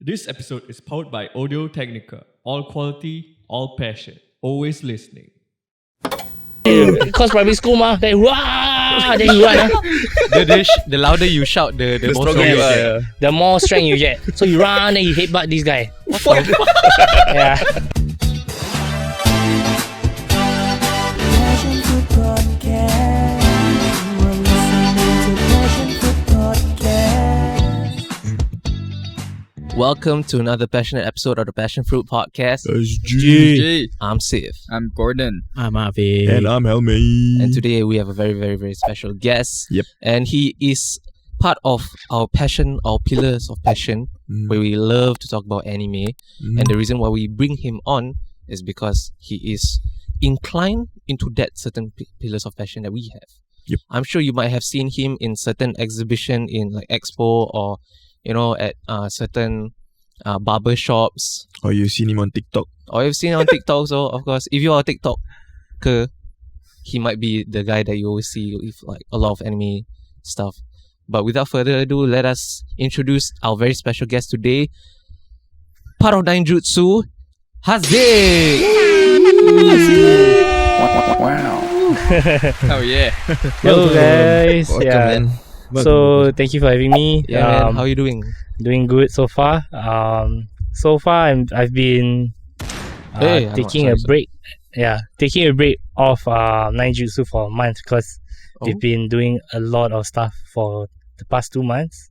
This episode is powered by Audio-Technica. All quality, all passion. Always listening. Cause primary school mah, then wah, then you run. The louder you shout, the more stronger strong you are. The more strength you get. So you run, then you headbutt this guy. Yeah. Welcome to another passionate episode of the Passionfruit podcast. SG. I'm Siv. I'm Gordon. I'm Avi. And I'm Helmi. And today we have a very, very, very special guest. Yep. And he is part of our passion, our pillars of passion, where we love to talk about anime. And the reason why we bring him on is because he is inclined into that certain pillars of passion that we have. Yep. I'm sure you might have seen him in certain exhibition in like Expo or at certain barber shops. Or you've seen him on TikTok. Or you've seen him on TikTok. So, of course, if you're a TikToker, he might be the guy that you always see with like a lot of anime stuff. But without further ado, let us introduce our very special guest today. Part of 9Jutsu, Haziq! Wow. Oh yeah. Hello guys. Welcome, Yeah. man. So thank you for having me. Yeah, man. How are you doing? Doing good so far. So far I've been taking a break. Yeah, taking a break off 9Jutsu for a month because we've been doing a lot of stuff for the past 2 months.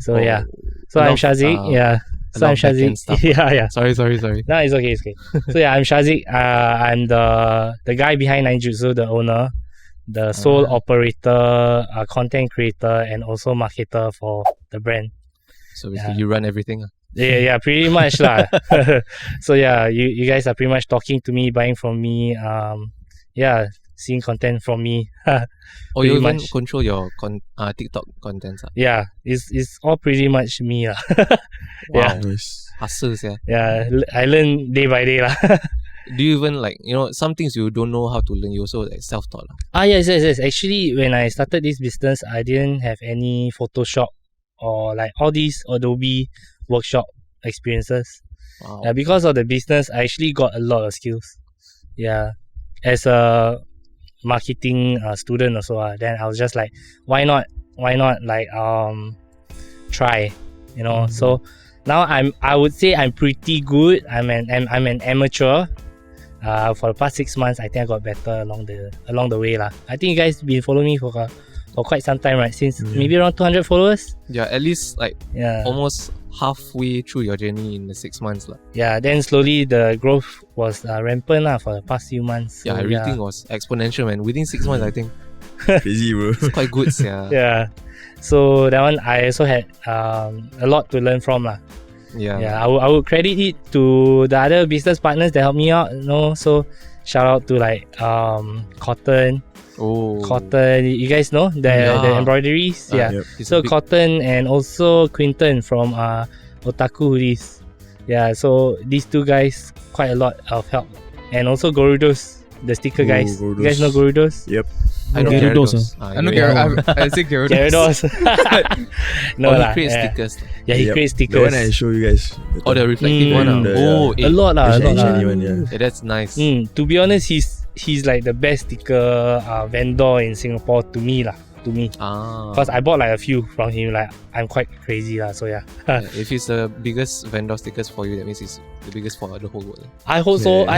So yeah. So I'm Shaziq. Yeah. So I'm Shaziq. Yeah. Sorry. No, it's okay. So yeah, I'm Shaziq. I'm the guy behind 9Jutsu, the owner, the sole operator, content creator, and also marketer for the brand. So basically you run everything. Yeah, pretty much lah. So yeah, you guys are pretty much talking to me, buying from me, seeing content from me. Or you even control your TikTok contents. Yeah, it's all pretty much me lah. Wow. Nice. Hustles, yeah. Yeah, I learn day by day lah. Do you even some things you don't know how to learn, you also like self-taught? Yes. Actually, when I started this business, I didn't have any Photoshop or like all these Adobe workshop experiences. Wow. Yeah, because of the business, I actually got a lot of skills. Yeah, as a marketing student also. Then I was just like, why not like try, So now I would say I'm pretty good. I'm an amateur. For the past 6 months, I think I got better along the way lah. I think you guys been following me for quite some time, right? Since maybe around 200 followers. Yeah, at least almost halfway through your journey in the 6 months lah. Yeah, then slowly the growth was rampant lah for the past few months. So, everything was exponential, man. Within 6 months, I think. Crazy, bro. It's quite good, yeah. Yeah. So that one I also had a lot to learn from lah. Yeah, I would credit it to the other business partners that helped me out, So shout out to like Cotton. Cotton, you guys know the embroideries. Yep. So Cotton and also Quinton from Otaku Hoodies. Yeah, so these two guys quite a lot of help. And also Gorudos, the sticker guys. Gorudos. You guys know Gorudos? Yep. I know Gyarados. I know Gyarados. I say Gyarados. No he lah. creates stickers. Yeah, he creates stickers. The one I show you guys. The reflective one. A lot lah. Yeah, that's nice. To be honest, he's like the best sticker vendor in Singapore to me. Because I bought like a few from him. Like I'm quite crazy lah. So yeah. If he's the biggest vendor stickers for you, that means he's the biggest for the whole world. I hope so.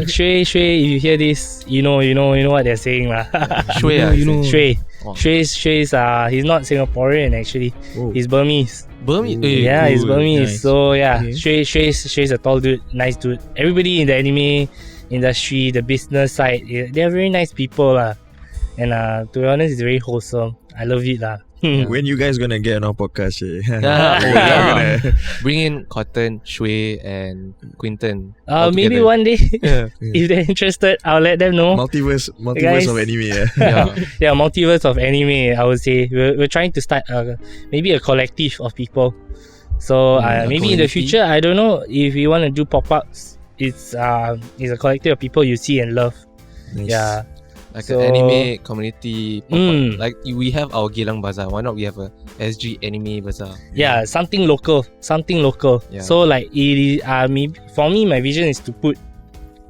Shui, if you hear this, you know what they're saying lah. Shui. Shui is he's not Singaporean actually. He's Burmese. Yeah, he's Burmese. Nice. So yeah, okay. Shui's a tall dude, nice dude. Everybody in the anime industry, the business side, they're very nice people lah. And to be honest, it's very wholesome. I love it lah. When you guys gonna get on our podcast? Bring in Cotton, Shui, and Quinton. Maybe one day, if they're interested, I'll let them know. Multiverse of anime. Yeah, multiverse of anime. I would say we're trying to start maybe a collective of people. So maybe in the future, I don't know if you want to do pop-ups. It's a collective of people you see and love. Nice. Yeah. Like an anime community pop-up. Like we have our Geylang Bazaar. Why not we have a SG Anime Bazaar. Yeah, something local. Yeah. So like it is, for me, my vision is to put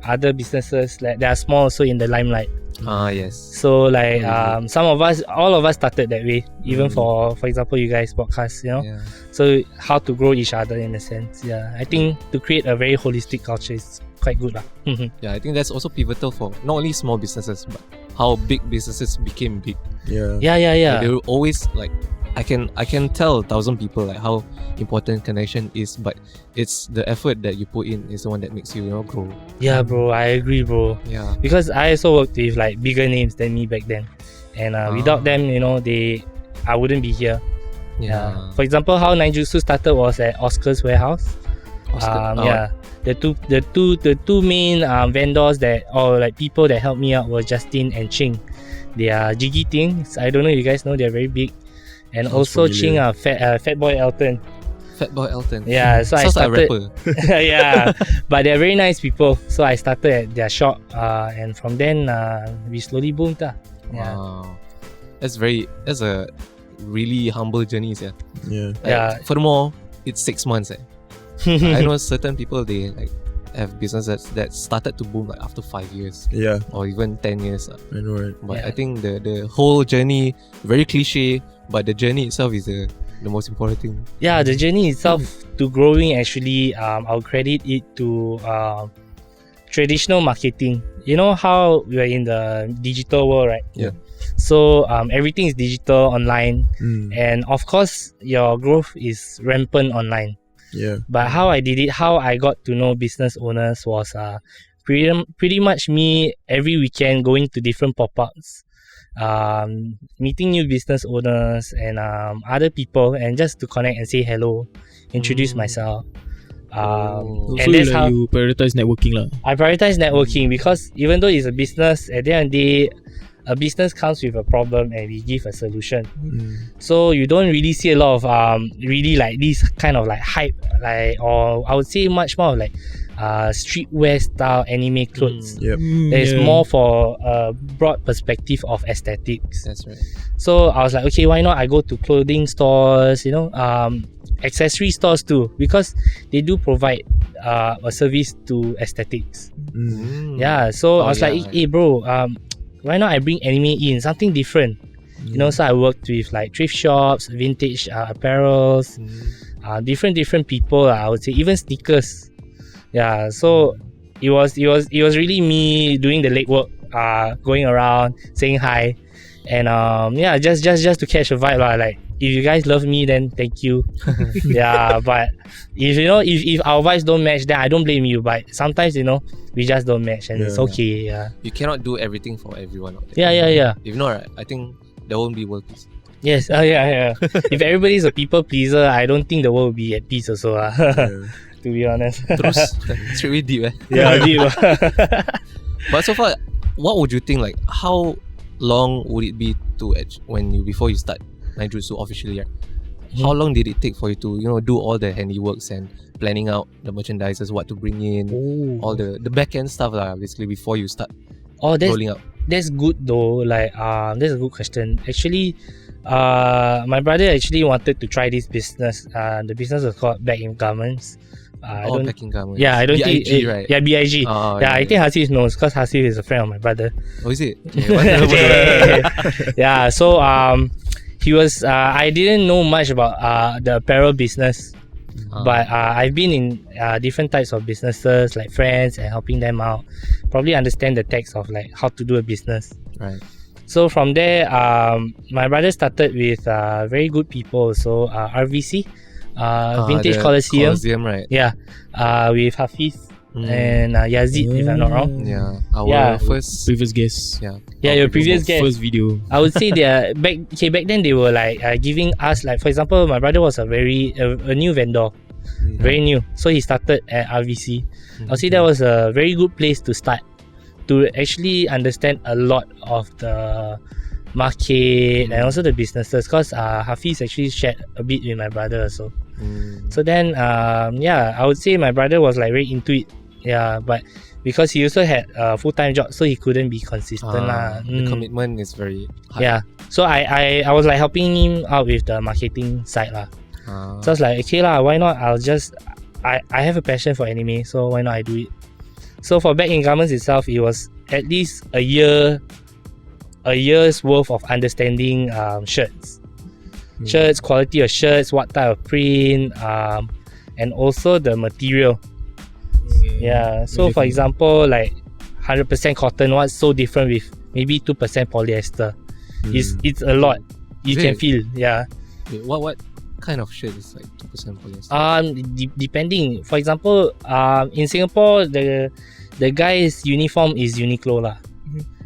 other businesses like that are small also in the limelight. Yes. So like all of us started that way. Even for example, you guys podcast, Yeah. So how to grow each other in a sense. Yeah, I think to create a very holistic culture is quite good lah. Yeah, I think that's also pivotal for not only small businesses, but how big businesses became big. Yeah. Yeah. They were always like, I can tell 1,000 people like how important connection is, but it's the effort that you put in is the one that makes you grow. Yeah, bro, I agree, bro. Yeah. Because I also worked with like bigger names than me back then, and without them, I wouldn't be here. Yeah. For example, how 9Jutsu started was at Oscar's warehouse. The two main vendors like people that helped me out were Justin and Ching. They are Jiggy Things. I don't know if you guys know, they're very big. And Sounds also familiar. Ching, Fat Boy Elton. Fat Boy Elton. Yeah, so I Sounds like a started. rapper. Yeah, but they're very nice people. So I started at their shop, and from then we slowly boomed. Yeah. Wow. That's a really humble journey, yeah. Yeah. Yeah. Furthermore, it's 6 months. I know certain people, they like have businesses that started to boom like after 5 years Yeah. or even 10 years. I know, right? But Yeah. I think the whole journey, very cliche, but the journey itself is the most important thing. Yeah, the journey itself to growing, actually, I'll credit it to traditional marketing. You know how we're in the digital world, right? Yeah. So everything is digital, online, Mm. and of course your growth is rampant online. Yeah. But how I did it, how I got to know business owners was pretty much me every weekend going to different pop-ups, meeting new business owners and other people, and just to connect and say hello, introduce myself. Oh. So And that's like how you prioritize networking lah. I prioritize networking, because even though it's a business, at the end of the day, a business comes with a problem and we give a solution. So you don't really see a lot of really like this kind of like hype, like, or I would say much more of like streetwear style anime clothes. Yep. There's more for a broad perspective of aesthetics. That's right. So I was like, okay, why not I go to clothing stores, accessory stores too, because they do provide a service to aesthetics. Yeah, so I was like, hey bro, why not I bring anime in, something different? So I worked with like thrift shops, vintage apparels, different people, I would say, even sneakers. Yeah, so it was really me doing the legwork, going around saying hi, and just to catch a vibe lah. Like, if you guys love me, then thank you. Yeah, but if our vibes don't match, then I don't blame you. But sometimes we just don't match, and it's okay. Yeah. You cannot do everything for everyone out there. Yeah. If not, right, I think there won't be world peace. Yes. Yeah. If everybody's a people pleaser, I don't think the world will be at peace also. To be honest. Terus, it's really deep, Yeah, deep. But so far, what would you think? Like, how long would it be to before you start 9Jutsu officially? Right? How long did it take for you to do all the handiworks and planning out the merchandises, what to bring in, all the back end stuff basically before you start rolling out? That's good though. Like that's a good question. Actually, my brother actually wanted to try this business. The business was called Back in Garments. Packing garments. Yeah, I don't BIG, think right? Yeah, BIG. Oh, I think Hasif knows, because Hasif is a friend of my brother. Oh, is it? Yeah. So he was. I didn't know much about the apparel business, but I've been in different types of businesses, like friends, and helping them out. Probably understand the text of like how to do a business. Right. So from there, my brother started with very good people. So RVC, Vintage the Coliseum. right? Yeah, with Hafiz and Yazid, if I'm not wrong. Yeah, our first Previous guest. Yeah, your previous guest. First video. I would say they are back then they were like giving us, like, for example, my brother was a new vendor, very new. So he started at RVC. I'll say that was a very good place to start, to actually understand a lot of the market and also the businesses, because Hafiz actually shared a bit with my brother also. So then I would say my brother was like very into it. Yeah, but because he also had a full-time job, so he couldn't be consistent lah. The commitment is very high. Yeah. So I was like helping him out with the marketing side lah. So I was like, okay lah, why not? I have a passion for anime, so why not I do it? So for Back in Garments itself, it was at least a year's worth of understanding shirts. Shirts, quality of shirts, what type of print, and also the material. Yeah. So for example, like 100% cotton, what's so different with maybe 2% polyester? It's a lot. You can feel. Yeah. Wait, what kind of shirt is like 2% polyester? Depending. For example, in Singapore, the guy's uniform is Uniqlo lah.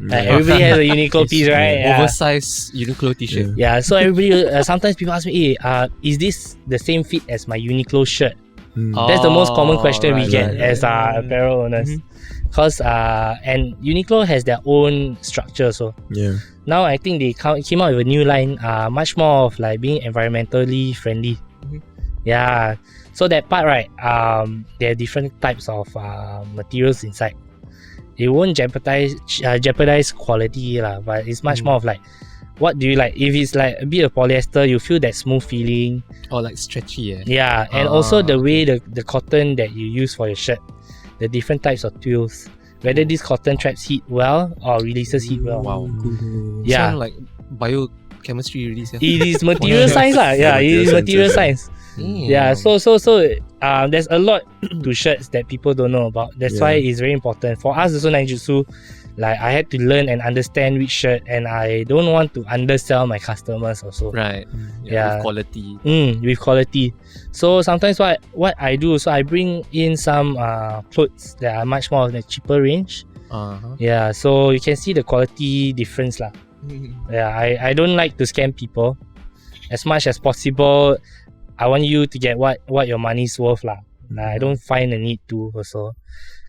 Everybody has a Uniqlo piece, right? Yeah. Oversized Uniqlo t-shirt. Yeah. So everybody, sometimes people ask me, hey, is this the same fit as my Uniqlo shirt? That's the most common question we get as apparel owners. Because and Uniqlo has their own structure, so now I think they came out with a new line, much more of like being environmentally friendly. Yeah, so that part, right, there are different types of materials inside. It won't jeopardize quality lah, but it's much more of like, what do you like? If it's like a bit of polyester, you feel that smooth feeling. Or like stretchy, Yeah, and also the way the cotton that you use for your shirt, the different types of twills, whether this cotton traps heat well or releases heat well. Wow. Yeah. Sound like biochemistry release. It is material science lah. Yeah, it is material science. Yeah, so there's a lot to shirts that people don't know about. That's why it's very important. For us also 9Jutsu, like I had to learn and understand which shirt, and I don't want to undersell my customers also. Right. Yeah. With quality. With quality. So sometimes what I do, so I bring in some clothes that are much more of the cheaper range. Yeah, so you can see the quality difference lah. Yeah, I don't like to scam people. As much as possible, I want you to get what your money's worth lah. I don't find a need to also.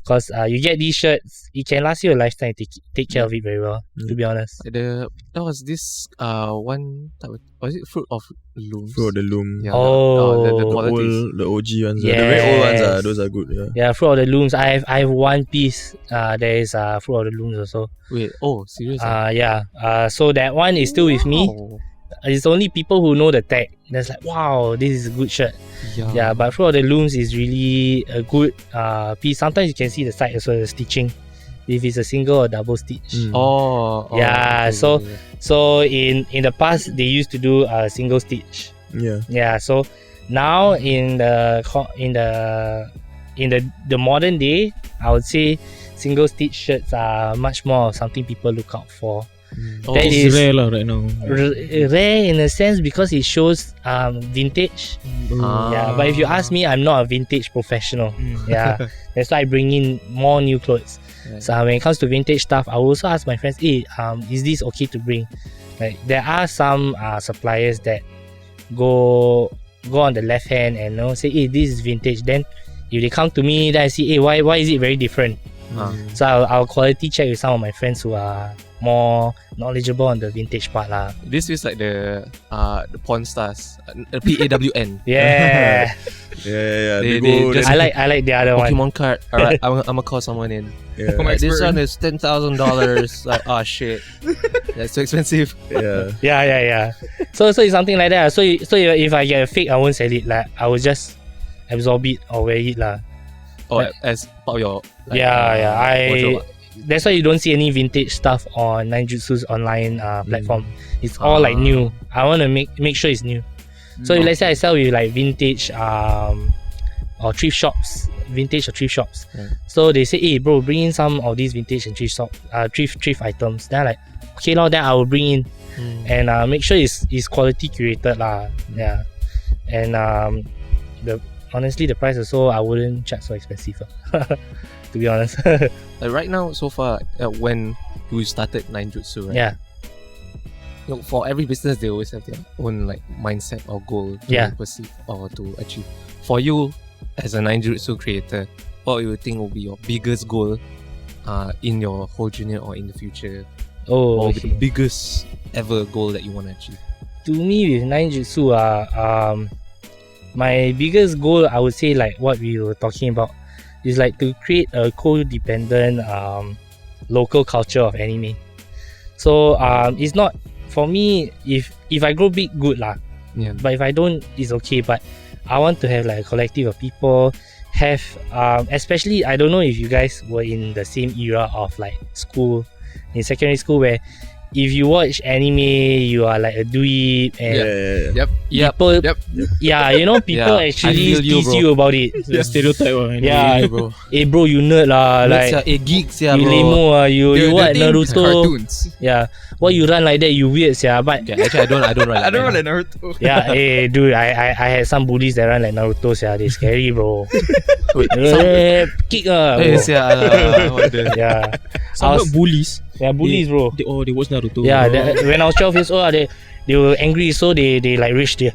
Because you get these shirts, it can last you a lifetime. Take care of it very well, to be honest. There was this one type of, was it Fruit of Looms? Fruit of the Loom. Yeah, Oh. the quality. The OG ones. Yes. The very old ones, those are good. Yeah, Fruit of the Looms. I have one piece. There is Fruit of the Looms also. Wait, seriously? Yeah. So that one is still with me. It's only people who know the tag that's like, wow, this is a good shirt. Yeah, but Fruit of the Looms is really a good piece. Sometimes you can see the side also, the stitching, if it's a single or double stitch. Yeah. Okay. So in the past they used to do a single stitch. Yeah. So now in the modern day, I would say single stitch shirts are much more of something people look out for. That it's is rare lah right now. Rare in a sense because it shows vintage. Yeah, but if you ask me, I'm not a vintage professional. Yeah, that's why I bring in more new clothes. So when it comes to vintage stuff, I will also ask my friends, hey, is this okay to bring? Like there are some suppliers that go on the left hand and say, hey, this is vintage. Then if they come to me, then I see, hey, why is it very different? So I'll quality check with some of my friends who are more knowledgeable on the vintage part lah. This is like the porn stars, PAWN. Yeah. They just I like the other one. Pokemon card. Alright, I'm gonna call someone in. Like, this one is $10,000. Like, oh shit, that's too expensive. Yeah. So it's something like that. So if I get a fake, I won't sell it. Like I will just absorb it or wear it lah. Or as part of your wardrobe. That's why you don't see any vintage stuff on 9Jutsu's online platform. It's all like new. I want to make sure it's new. So if let's say I sell with like vintage or thrift shops, so they say, hey bro, bring in some of these vintage and thrift items. Then I'm like, okay now, then I will bring in and make sure it's quality curated lah. Yeah, and honestly the price also I wouldn't charge so expensive to be honest. Right now, so far, when we started 9Jutsu, right? Yeah. For every business, they always have their own like mindset or goal to perceive or to achieve. For you, as a 9Jutsu creator, what you think will be your biggest goal in your whole journey or in the future? Or the biggest ever goal that you want to achieve? To me, with 9Jutsu, my biggest goal, I would say, like what we were talking about, is like to create a codependent local culture of anime. So it's not for me. If I grow big, good lah. Yeah. But if I don't, it's okay. But I want to have like a collective of people. Have especially, I don't know if you guys were in the same era of like school, in secondary school, where if you watch anime, you are like a dweeb and people, yeah, you know, people Yeah, actually I feel you, tease bro. you about it. The stereotype Yeah, bro. hey bro, you nerd lah, like geeks, you bro. lemo you what Naruto? Cartoons. Yeah, why you run like that? You weird, yeah. But Yeah, actually, I don't run. I don't run like Naruto. yeah, hey dude, I had some bullies that run like Naruto, yeah. They scary, bro. Wait, Kick bro. what the? Yeah, Some not bullies. yeah, bullies, bro. They watch Naruto. Yeah, when I was 12 years old, they were angry, so they like reached there.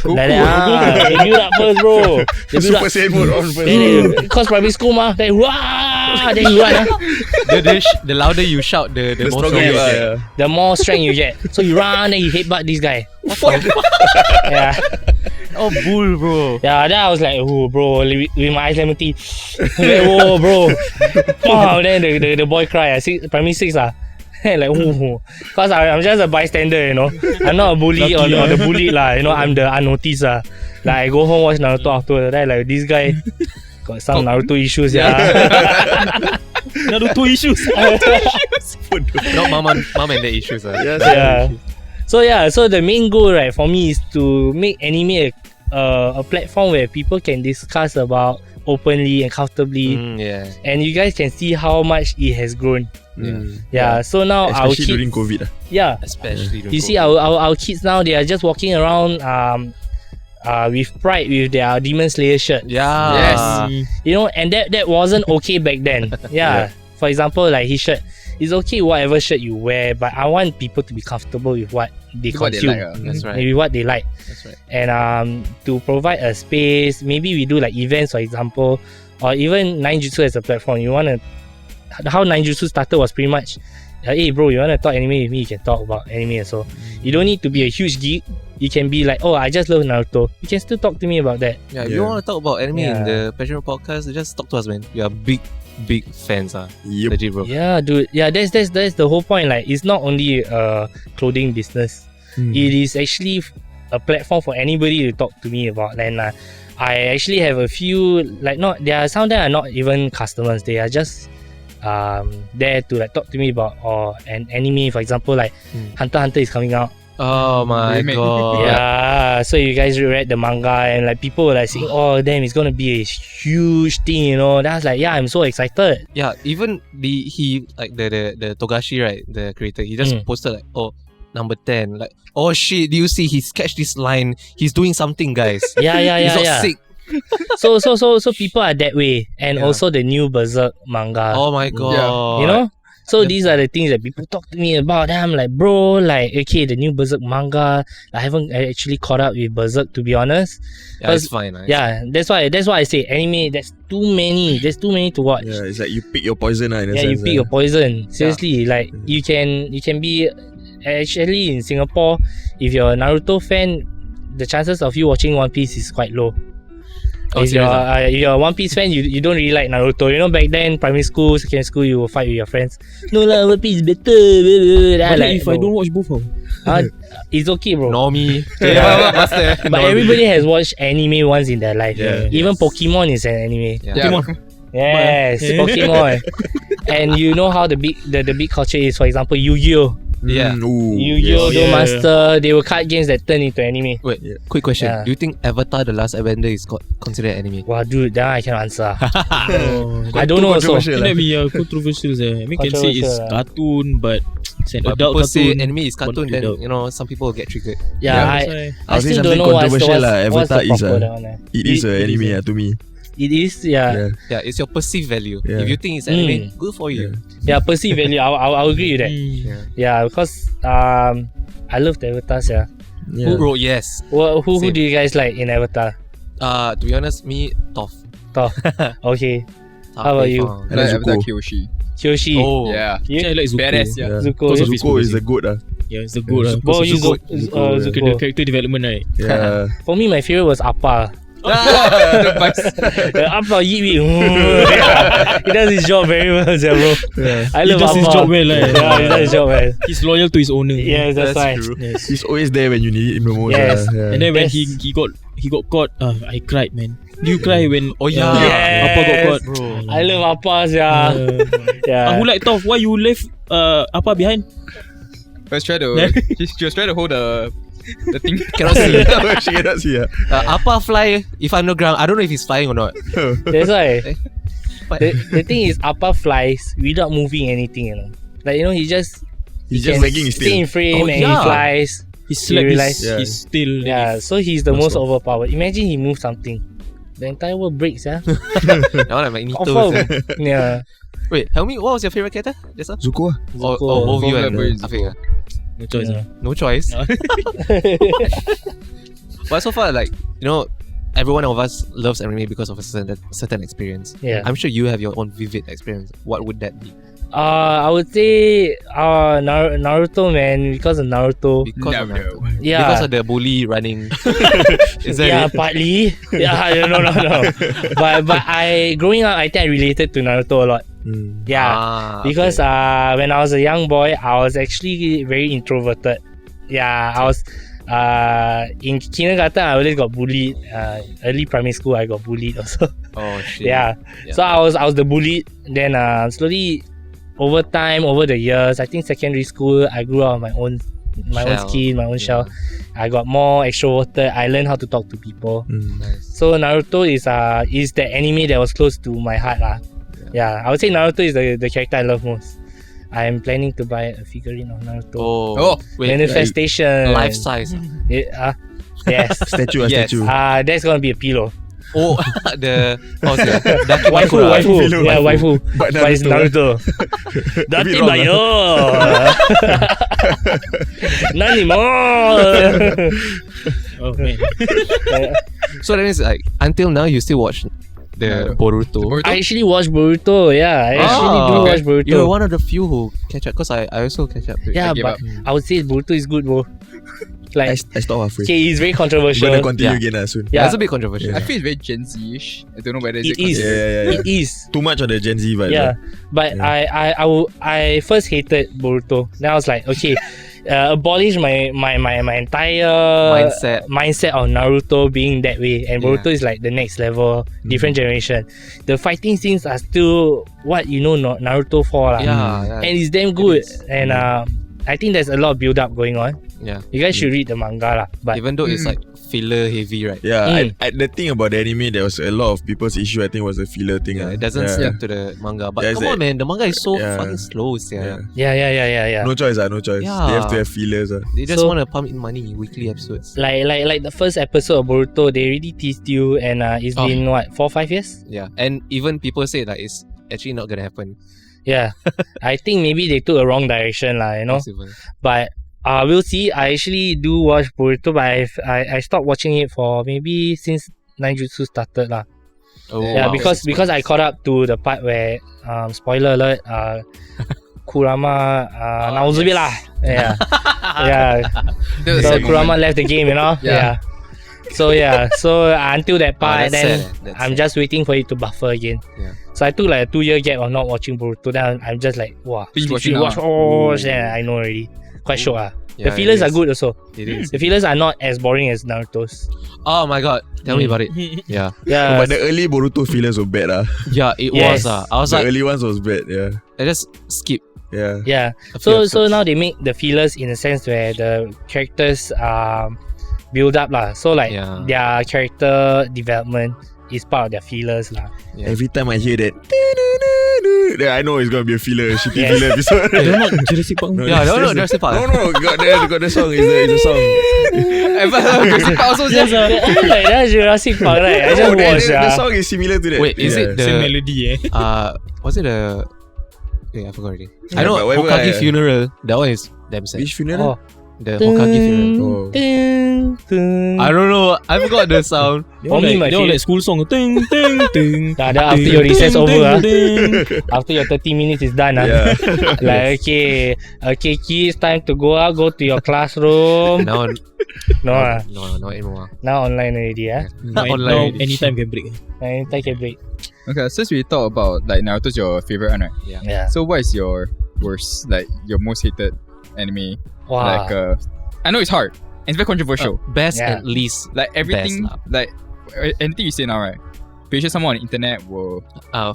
Like that, they build up first, bro. They build up. Super Saiyan mode on first. Because primary school, then wah, then you run. The louder you shout, the more stronger strong you you are. get. The more strength you get. So you run, then you headbutt this guy. Yeah. Oh, bull, bro. Yeah, then I was like, oh, bro, with my eyes lemon tea. Like, oh, bro. Wow, then the boy cry. Primary 6 lah. Like, oh, because I'm just a bystander, you know. I'm not a bully or the bully lah. You know, I'm the unnoticed lah. Like I go home watch Naruto after that. Like this guy got some Naruto issues, yeah. Naruto issues. Not mom and dad issues. Yeah. So the main goal, right, for me is to make anime a platform where people can discuss about openly and comfortably, Yeah. and you guys can see how much it has grown. Yeah. So now our Especially during kids, COVID. yeah. Especially You see our kids now, they are just walking around with pride with their Demon Slayer shirt. Yeah. You know, and that wasn't okay back then. Yeah. For example, like his shirt. It's okay whatever shirt you wear, but I want people to be comfortable with what they What they consume. like, That's right. Maybe what they like. That's right. And to provide a space, maybe we do like events, for example, or even 9Jutsu as a platform. You want to, how 9Jutsu started was pretty much, hey bro, you want to talk anime with me, you can talk about anime. So you don't need to be a huge geek. You can be like, oh, I just love Naruto. You can still talk to me about that. Yeah, if you want to talk about anime Yeah. in the Passionfruit podcast, just talk to us, man. We are big fans, Yep. legit, bro. Yeah, dude. Yeah, that's the whole point. Like, it's not only a clothing business. It is actually a platform for anybody to talk to me about. And I actually have a few, like, not, there are some that are not even customers. They are just there to like talk to me about an anime. For example, like Hunter x Hunter is coming out. Oh my Remake. god. Yeah, so you guys read the manga and like people were like saying, oh damn, it's gonna be a huge thing, you know. That's like, yeah, I'm so excited. Yeah, even the Togashi, right, the creator, he just posted like, oh, number 10, like, oh shit, do you see he's catch this line, he's doing something, guys. Yeah. He's not sick. So people are that way, and also the new Berserk manga. Oh my god. You know. So these are the things that people talk to me about. Then I'm like, bro, like, okay, the new Berserk manga. I haven't actually caught up with Berserk, to be honest. Yeah, it's fine. Yeah, that's why I say anime. There's too many to watch. Yeah, it's like you pick your poison. In a Yeah, sense, you pick your poison. Seriously, like you can be actually in Singapore. If you're a Naruto fan, the chances of you watching One Piece is quite low. Oh, If you're a One Piece fan, you don't really like Naruto. You know, back then, primary school, secondary school, you will fight with your friends. No lah, One Piece is better. But if I don't watch both of them? It's okay, bro. Normie. But everybody has watched anime once in their life. Yeah. Even Pokemon is an anime. Yeah. Yes, Pokemon. And you know how the big culture is. For example, Yu-Gi-Oh. Yeah. Yu-Gi-Oh! Yeah. Master, they were card games that turn into anime. Wait, quick question. Yeah. Do you think Avatar The Last Airbender is considered anime? Wow, dude, that one I cannot answer. Oh, I don't know also. it might be controversial. I mean, can say it's Controversial. cartoon, but it's an But adult people say cartoon. anime is cartoon, But then adult. you know some people get triggered. Yeah, that's why. I I'll say still don't something know what's controversial lah. what's the Avatar is proper that one. it is an anime to me. It is, yeah. Yeah, it's your perceived value. Yeah. If you think it's anime, good for you. Yeah, perceived value. I'll agree with that. Yeah, because I love the Avatars, yeah. Yeah. Bro, yes. Who Same. do you guys like in Avatar? To be honest, me, Toph. Top. Okay. How about you? I like Zuko. Kyoshi. Kyoshi. Oh, Yeah. You? I like Zuko. Badass, yeah. Yeah. Zuko. Because of Zuko is the goat. Yeah, it's the good. Oh, you Zuko. Zuko. Look at the character development, right? Yeah. For me, my favorite was Appa. Apa eat me. He does his job very well, bro. I He love does his Appa. job well, Yeah, he does his job well. He's loyal to his owner. Yes, that's right. Yes. He's always there when you need him the most. Yes. Yeah. And then when Yes. he got caught, I cried, man. Do you cry when? Oh, yeah. Yes. Appa got caught, Bro. I love Appa, yeah. Yeah. Who like Toph? Why you left Appa behind? First try to she was trying to hold the thing. Cannot see. She cannot see. Appa fly if I'm no ground. I don't know if he's flying or not. That's why. But- The thing is, Appa flies without moving anything, you know. Like, you know, he's just He's making stay in still. frame and he yeah. flies. He slept realized- he's still. Yeah, so he's the most Non-stop. overpowered. Imagine he moves something. The entire world breaks, yeah. That one I'm like Nito. Confirm. Yeah. Wait, tell me, what was your favorite character just now? Zuko. Or Zuko. both you and Both Afiq? Ah? No choice. Yeah. No choice. But so far, like, you know, every one of us loves anime because of a certain experience. Yeah. I'm sure you have your own vivid experience. What would that be? I would say Naruto, man, because of Naruto. Because of Naruto. Yeah. Because of the bully running. Is that Yeah, it? partly. Yeah, no. But I growing up, I think I related to Naruto a lot. Yeah, Ah, because okay. when I was a young boy, I was actually very introverted. Yeah, I was in kindergarten. I always got bullied. Early primary school, I got bullied also. Oh shit. Yeah. So I was the bullied. Then slowly, over time, over the years, I think secondary school, I grew out of my own Shell. skin, my own shell. I got more extroverted. I learned how to talk to people. Nice. So Naruto is the anime that was close to my heart lah. Yeah, I would say Naruto is the character I love most. I am planning to buy a figurine of Naruto. Oh. Wait. Manifestation. Life size. Yes. Statue. Yes. Statue. That's gonna be a pillow. Oh, how's it? Daki Waifu. Yeah, waifu. But But it's Naruto. Dati wrong, bayo. Nani mo. Oh man. So that means like until now you still watch the Boruto. I actually watch Boruto. Yeah, I actually do watch Boruto. You're one of the few who catch up because I also catch up. Yeah, gave but up. I would say Boruto is good, bro. I Like, stop halfway. okay, it's very We're controversial. gonna continue Yeah. again soon. Yeah, It's a bit controversial. I feel it's very Gen Z-ish. I don't know whether it is. Yeah. It is. Too much of the Gen Z vibe. Yeah, but Yeah. I first hated Boruto. Then I was like, okay, abolish my entire mindset of Naruto being that way, and Boruto is like the next level, different generation. The fighting scenes are still what you know Naruto for, lah. Yeah. And it's damn good. is. And I think there's a lot of build up going on. Yeah. You guys should read the manga, lah. But Even though it's like filler heavy, right? Yeah, Mm. the thing about the anime, there was a lot of people's issue. I think was the filler thing. Yeah, it doesn't stick to the manga. But Yeah, come it's on, man, the manga is so Yeah. fucking slow. Yeah. yeah. No choice. No choice. Yeah. They have to have fillers. They just So- want to pump in money, weekly episodes. Like the first episode of Boruto, they already teased you, and it's Oh. been what 4-5 years. Yeah, and even people say like it's actually not gonna happen. Yeah, I think maybe they took a wrong direction, lah. You know. Possible. But we'll see. I actually do watch Boruto, but I stopped watching it for maybe since 9Jutsu started, lah. Oh, Yeah, wow. because I caught up to the part where spoiler alert, Kurama Naozubi lah. Yeah. Yeah. So Kurama left the game, you know? Yeah. So until that part, that's then sad, that's I'm sad. just waiting for it to buffer again. Yeah. So I took like a 2-year gap of not watching Boruto. Then I'm just like, wow, Binge watching now. then I know already. Quite shook ah. Yeah, The fillers it are is. good also. It is. The fillers are not as boring as Naruto's. Oh my god, tell me about it. Yeah, Yeah. But the early Boruto fillers were bad. yeah, it Yes. was. I was The like, early ones was bad. Yeah. I just skip. Yeah. Yeah. a few So episodes. now they make the fillers in a sense where the characters build up lah. So like Yeah. their character development is part of their fillers lah. Yeah. Every time I hear that, then I know it's gonna be a filler, shitty Yes. filler episode. They're not Jurassic Park. No, Yeah, it's- no, it's- Jurassic Park. No, got the song. It's a song. also Like that's Jurassic Park, right? I just Oh, watched the song is similar to that. Wait, is it the Same melody, was it the? Wait, I forgot already. Yeah, I know but whatever, Hokage yeah. funeral. That one is damn sad. Which funeral? Oh, The Hokage funeral. Oh. I don't know. I forgot the sound. They all me, like, my they all favorite- like school song. Ting, ting, ting. Then after your recess ting, over, ting, ting. after your 30 minutes is done, Yeah. like okay, kids, time to go out, go to your classroom. Now, No, not anymore. now online already, Not Now online. anytime can break. Anytime can break. Okay, since we talk about like Naruto's your favorite one, right? Yeah. So what is your worst, like your most hated anime? Wow. Like I know it's hard. And it's very controversial. Best Yeah. and least. Like everything, Best like anything you say now, right? Pretty sure someone on the internet will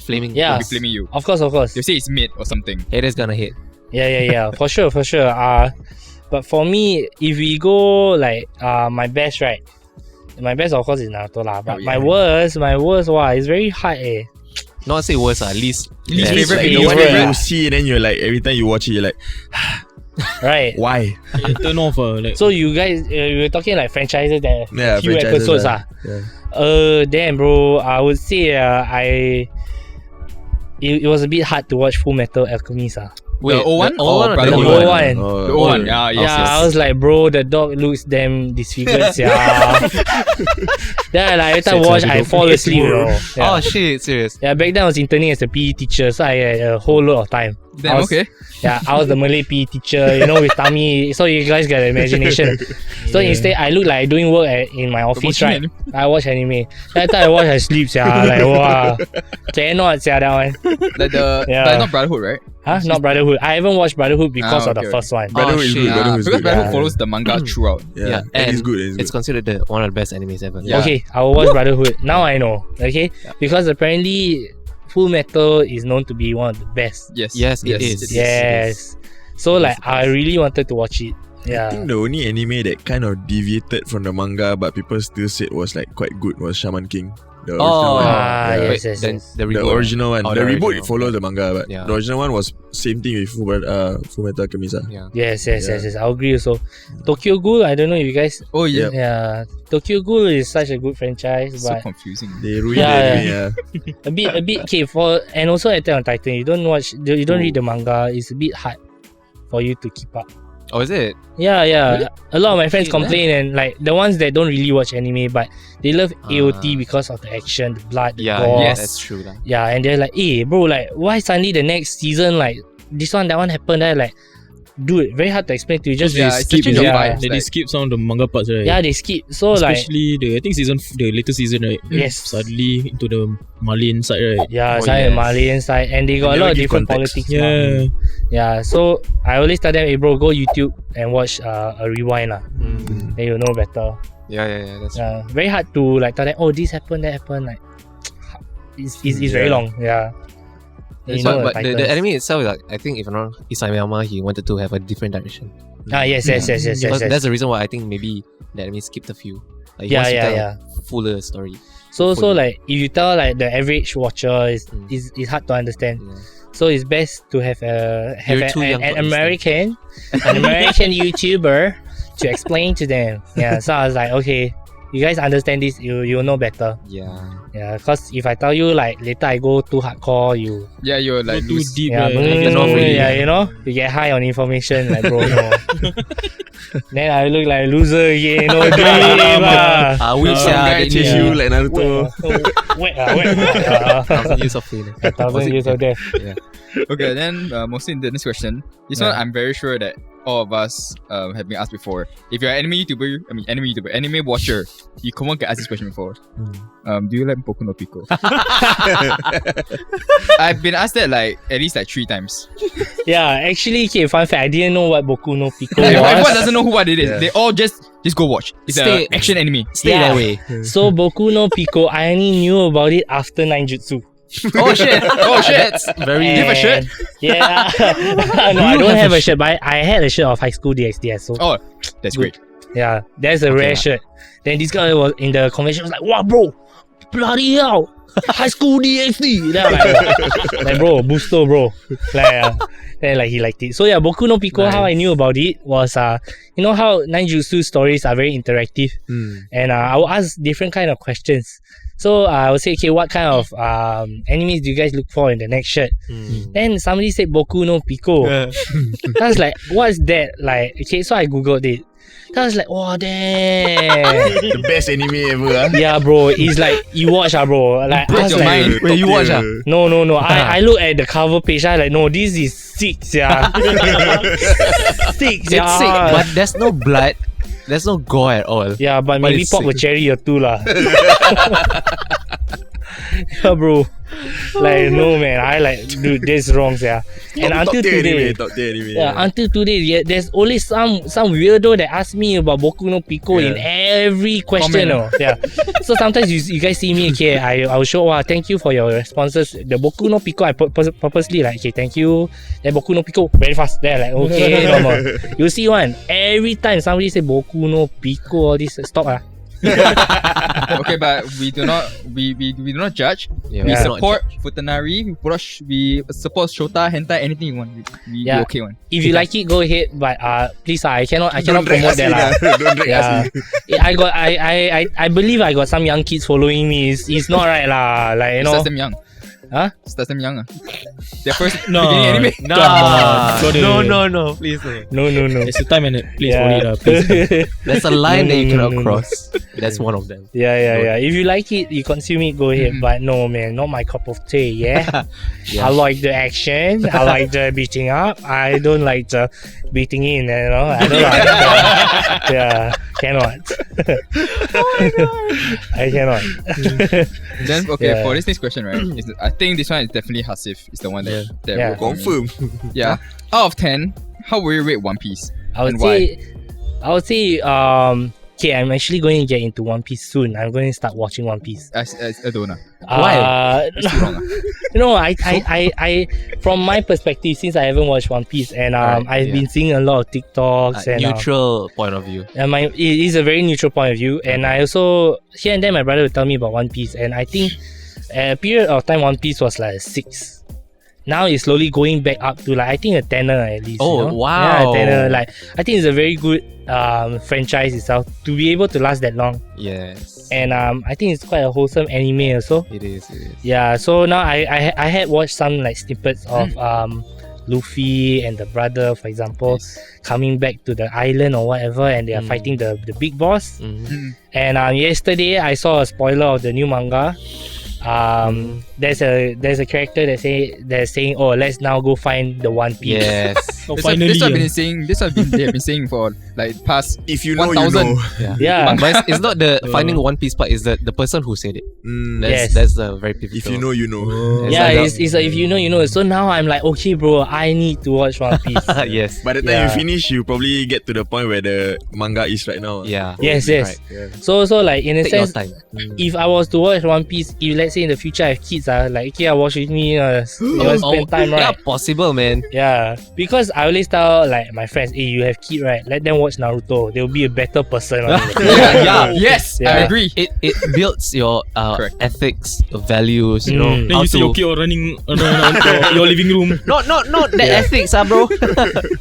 Flaming. Yeah. be blaming you. Of course. They'll say it's mid or something. Haters gonna hate. Yeah. For sure. But for me, if we go like my best, right? My best of course is Naruto lah. But Oh, yeah. my worst, wow, it's very hard Not say worse, least. Least best. favorite, Like the least one that favorite. you see, then you're like, every time you watch it, you're like, right? why? Turn off like. So you guys, we were talking like franchises that Yeah, few franchises episodes lah. Damn bro, I would say it was a bit hard to watch Full Metal Alchemist Wait, The old one old or or Brotherhood? The old one. Oh, The old one, yeah, yes, Yeah, yes. I was like, bro, the dog looks damn disfigured, yeah. Then like, every time I Shit, watch, son, I you fall don't asleep, bro. Yeah. Oh shit, serious. Yeah, back then I was interning as a PE teacher, so I had a whole lot of time. Then I was, okay. Yeah, I was the Malay PE teacher, with tummy, so you guys got the imagination. So instead, I look like doing work in my office, watching right? anime. I watch anime. That time I watch, I sleep, yeah. Like, wow. Cannot, yeah, that one. Like the Yeah. like not Brotherhood, right? Huh? Not Brotherhood. I haven't watched Brotherhood because of the okay, first one. Brotherhood is shit. good. Brotherhood is Because good. Brotherhood Yeah. follows the manga throughout. Yeah, and it's good. It's considered one of the best animes ever. Yeah. Okay, I will watch Brotherhood. Now I know. Okay? Because apparently Full Metal is known to be one of the best. Yes. Yes, it is. Yes. So like I really wanted to watch it. I Yeah. think the only anime that kind of deviated from the manga, but people still said was like quite good, was Shaman King. The original Oh, one. Ah, Yeah. yes, yes, then yes. the The reboot. original one. Oh, the the reboot original. follows the manga, but Yeah. the original one was same thing with Full Metal Alchemist. Yeah. Yes. Yeah. I agree also. Tokyo Ghoul, I don't know if you guys. Oh yeah. Yeah. Tokyo Ghoul is such a good franchise, So but confusing. They ruined Yeah, the anime. a bit okay for, and also Attack on Titan. You don't read the manga. It's a bit hard for you to keep up. Oh, is it? Yeah. Really? A lot of my friends Okay, complain, and like the ones that don't really watch anime, but they love AOT because of the action, the blood, the Yeah, gore. yes, that's true. Lah. Yeah, and they're like, hey, bro, like, why suddenly the next season, like, this one, that one happened? They're like, dude, very hard to explain to you. Just Yeah, They it's skip such a the new vibe. vibes, They like- skip some of the manga parts, right? yeah, they skip. So like, Especially the latest season, right? Yes. Suddenly into the Malian side, right? yeah, Oh, Sai yes. Malian side, and they got They a lot never of give different context. politics. Yeah. Yeah. So I always tell them, hey, bro, go YouTube and watch a rewind lah. Mm. Then you know better. Yeah. That's true. Yeah, very hard to like tell them, oh, this happened, that happened. Like, it's very Yeah. long. Yeah. You So, know but the titles. anime itself, is like, I think if I'm not wrong, Isayama, he wanted to have a different direction. Yes. Because that's the reason why I think maybe the anime skipped a few. Like, he Yeah, wants to yeah, tell yeah. a fuller story. So fully. like if you tell like the average watcher Mm. is hard to understand. Yeah. So it's best to have You're too young an to understand. American YouTuber to explain to them. Yeah. So I was like, okay, you guys understand this, you'll know better. Yeah. Yeah. Cause if I tell you like later I go too hardcore, you Yeah, you're Go like too lose. deep, yeah, right? yeah, you know, you get high on information, like bro. No. Then I look like loser again. No dream. Which Some guy chase yeah. you like Naruto. Wait. 1,000 years of pain. 1,000 years of death. Okay, then mostly in the next question. This one I'm very sure that all of us have been asked before. If you're an anime watcher, you come get asked this question before. Do you like Boku no Pico? I've been asked that like at least like 3 times. Yeah, actually, okay, fun fact, I didn't know what Boku no Pico Like, everyone was. doesn't know what it is. Yeah. They all just go watch. It's Stay- an action anime. Stay Yeah. that way. So Boku no Pico, I only knew about it after 9Jutsu. Oh shit! Oh shit! That's very. Do you have a shirt? Yeah. No, I don't have a shirt, but I had a shirt of High School DxD. So Oh, that's great. yeah, that's a rare shirt. Then this guy was in the convention was like, wow, bro, bloody hell, High School DxD. Then I'm like bro, booster, bro. Then like he liked it. So yeah, Boku no Pico, how I knew about it was you know how 9Jutsu stories are very interactive, and I will ask different kind of questions. So I would say, okay, what kind of animes do you guys look for in the next shirt? Then somebody said Boku no Pico. I was like, what's that? Like, okay, so I googled it. I was like, oh damn. The best anime ever. Yeah, bro. It's like you watch, bro. Like, I was your like, mind. Wait, you watch no. I look at the cover page. I like, no, this is sick, yeah. Sick, yeah. It's sick, but there's no blood. There's no gore at all. Yeah, but maybe it's pop a sick. cherry or two lah. Yeah, bro. Like, no man, I like, dude, this wrong, yeah. And until today, Top tier anime. yeah, until today, yeah, there's always some weirdo that asks me about Boku no Pico in every question. Yeah. So sometimes you guys see me, okay, I will show, thank you for your responses. The Boku no Pico, I purposely like, okay, thank you. Then Boku no Pico, very fast. Then like, okay, normal. You see one, every time somebody say Boku no Pico, all this, stop. Okay, but we do not judge. Yeah, We Yeah. support Futanari. We support Shota, Hentai, anything you want. We Yeah. okay one. If you like it, go ahead. But please, I cannot Don't drag promote us that in, lah. Don't drag us Yeah, in. I believe I got some young kids following me. It's not right lah. Like, you know. Starts them young. Huh? Starts them young. Their first No, beginning anime. come on. Got No, please no. No. There's a time and please Yeah. hold it up. Please. There's a line that you cannot No. cross. That's one of them. Yeah. If you like it, you consume it, go ahead. But no, man, not my cup of tea, yeah? Yeah. I like the action. I like the beating up. I don't like the beating in, you know? I don't like that. Yeah, cannot. I cannot. Then okay, Yeah. for this next question, right? I think this one is definitely Hasif. Is the one that Yeah. wrote for me. Confirm. Yeah. Out of 10, how will you rate One Piece? I would And why? say, okay, I'm actually going to get into One Piece soon. I'm going to start watching One Piece. I don't know. Why? It's too long. No, I from my perspective, since I haven't watched One Piece, and Right, I've been seeing a lot of TikToks and Neutral point of view. and it is a very neutral point of view. And I also here and there my brother would tell me about One Piece, and I think at a period of time One Piece was like a 6. Now it's slowly going back up to like I think a 10er at least. Oh, you know? wow. Yeah, a 10er. Like I think it's a very good franchise itself to be able to last that long. Yes. And I think it's quite a wholesome anime also. It is. Yeah, so now I had watched some like snippets of Luffy and the brother, for example, coming back to the island or whatever, and they are fighting the big boss. Mhm. And yesterday I saw a spoiler of the new manga. There's a character that's saying, oh, let's now go find the One Piece. Yes. Oh, This finally. what I've been saying. This what they have been saying for like past. If you know, 1,000. you know. Yeah. Yeah. But it's not the finding One Piece part. It's the person who said it. Yes. That's the very pivotal. If you know, you know. Yeah, like it's like if you know, you know. So now I'm like, okay, bro, I need to watch One Piece. yes. By the time Yeah. you finish, you probably get to the point where the manga is right now. Yeah. Yes. Right. So like in a Take your sense, time. if I was to watch One Piece, if let's say in the future I have kids, like okay, watch with me, you want spend time, Yeah, right? possible, man. Yeah, because I always tell like my friends, hey, you have kid, right? Let them watch Naruto. They'll be a better person. Yeah. Yes, I Yeah. agree. It builds your Correct. ethics, your values. You know, Mm. Then how you see to- your kid running around your living room. Not the Yeah. ethics, bro.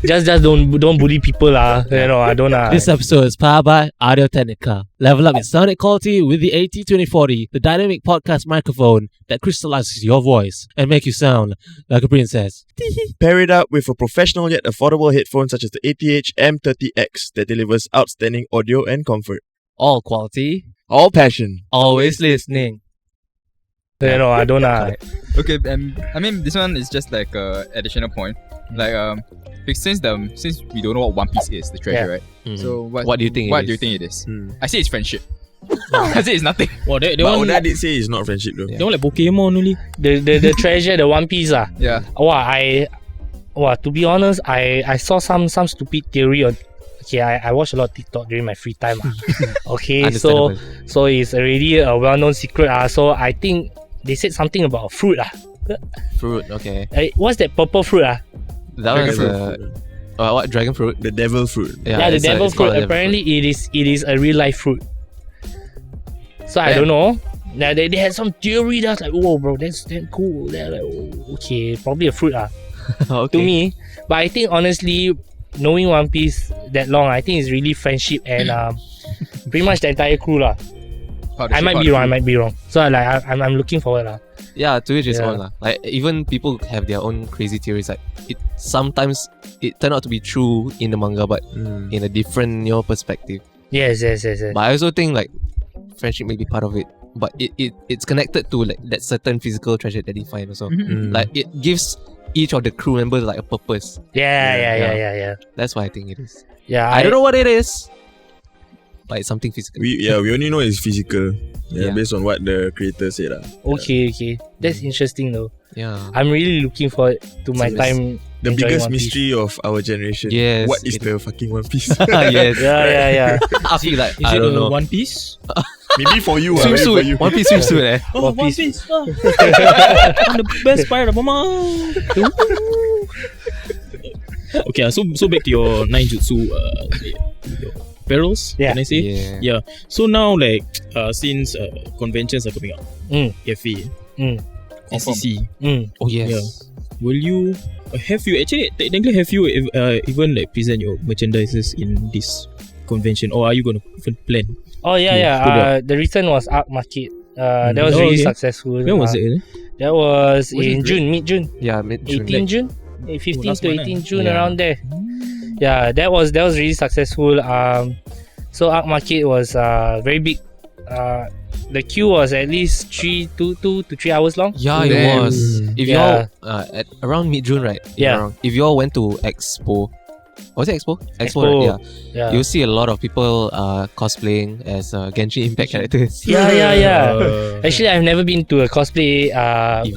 just don't bully people, You know, I don't. This episode is powered by Audio-Technica. Level up in sonic quality with the AT2040, the dynamic podcast microphone that crystallizes your voice and make you sound like a princess. Pair it up with a professional yet affordable headphone such as the ATH M30X that delivers outstanding audio and comfort. All quality, All passion. always listening. You know, I don't. Okay, I mean this one is just like a additional point. Like because since we don't know what One Piece is, the treasure, right? Mhm. So What do you think? What it do you is? think it is? Hmm. I say it's friendship. I say it's nothing. Wow, that But one, Oda did say it's not friendship though. Yeah. that one like Pokemon only. The treasure, the One Piece, Yeah. To be honest, I saw some stupid theory on. Okay, I watch a lot of TikTok during my free time. Okay, so Understandable. it's already a well-known secret. So I think they said something about a fruit. Fruit, okay. What's that purple fruit? That Dragon one's fruit. what dragon fruit? The devil fruit. Yeah, the it's devil it's called fruit. a devil Apparently, it is a real life fruit. So I Yeah. don't know. Now they had some theory that's like, whoa, bro, that's damn cool. They're like, oh, okay, probably a fruit. okay. To me. But I think honestly, knowing One Piece that long, I think it's really friendship and pretty much the entire crew How to I shape, might how be to wrong. I do. might be wrong. So I'm looking forward lah. Yeah, to each his Yeah. own lah. Like even people have their own crazy theories. Like sometimes it turned out to be true in the manga, but in a different perspective. Yes. But I also think like friendship may be part of it. But it's connected to like that certain physical treasure that they find also. Like it gives each of the crew members like a purpose. Yeah. That's why I think it is. Yeah, I don't know what it is, but it's something physical. We only know it's physical. Yeah, Yeah. based on what the creator said lah. Okay. That's interesting though. Yeah. I'm really looking forward to my Serious. time. The enjoying biggest One Piece. mystery of our generation. Yes, What is it- the fucking One Piece? Yes. Yeah. I feel like Is I it don't a know. One Piece? Maybe for you. Maybe for Swimsuit. you. One Piece swimsuit eh. Oh, One Piece. I'm the best pirate of mama. Okay, so back to your 9Jutsu your perils, Yeah. can I say? Yeah. So now like since conventions are coming up, FA, CCC, Oh yes. Yeah. will you technically have you even like present your merchandises in this convention, or are you gonna plan? Oh Yeah, yeah. The recent was Arc Market. That was Oh, really okay. successful. When was it? That was Was it in great? June, mid-June, Yeah, mid-June. 18 June, 15 last to month, 18 June, Yeah. around there. Yeah, that was really successful. So Arc Market was very big. The queue was at least 2 to 3 hours long. Yeah, it Damn. was. If Yeah. y'all at around mid-June, right? Yeah. If y'all went to Expo, was it Expo? Expo. Right? Yeah. Yeah. You'll see a lot of people cosplaying as Genshin Impact characters. Yeah. Actually, I've never been to a cosplay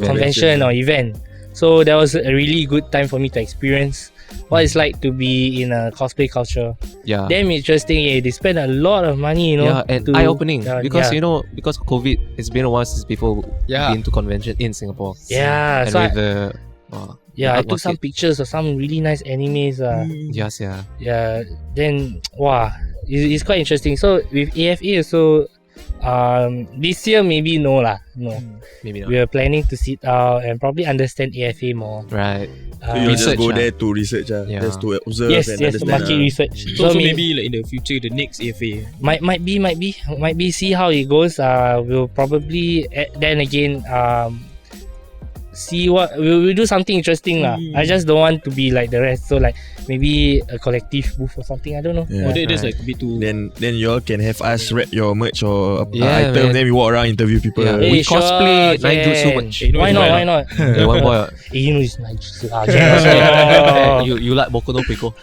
convention or event. So that was a really good time for me to experience what it's like to be in a cosplay culture. Yeah. Damn interesting. They spend a lot of money, Yeah, and to- eye-opening because yeah. because of COVID, it's been a while since people Yeah. been to convention in Singapore. Yeah, and so with I the I art took some market. pictures of some really nice animes. Yes, yeah. Yeah, then wow, it's quite interesting. So with AFA also, this year maybe no. Maybe not. We are planning to sit out and probably understand AFA more. Right. So you just Research go lah. there to research, Yeah. just to observe Yes, and yes, understand. market research. So me- maybe like in the future, the next AFA. might be see how it goes. We'll probably then again see what we'll do something interesting lah. I just don't want to be like the rest. So like maybe a collective booth or something. I don't know. Yeah. Or that's like a bit too. Then you all can have us rep your merch or Yeah, item. man. Then we walk around interview people. Yeah. Hey, We cosplay sure, 9Jutsu can. merch. You know Why it's not? right Why not? Yeah, one boy. You know it's 9Jutsu. Cannot. You like Boku no Prequel?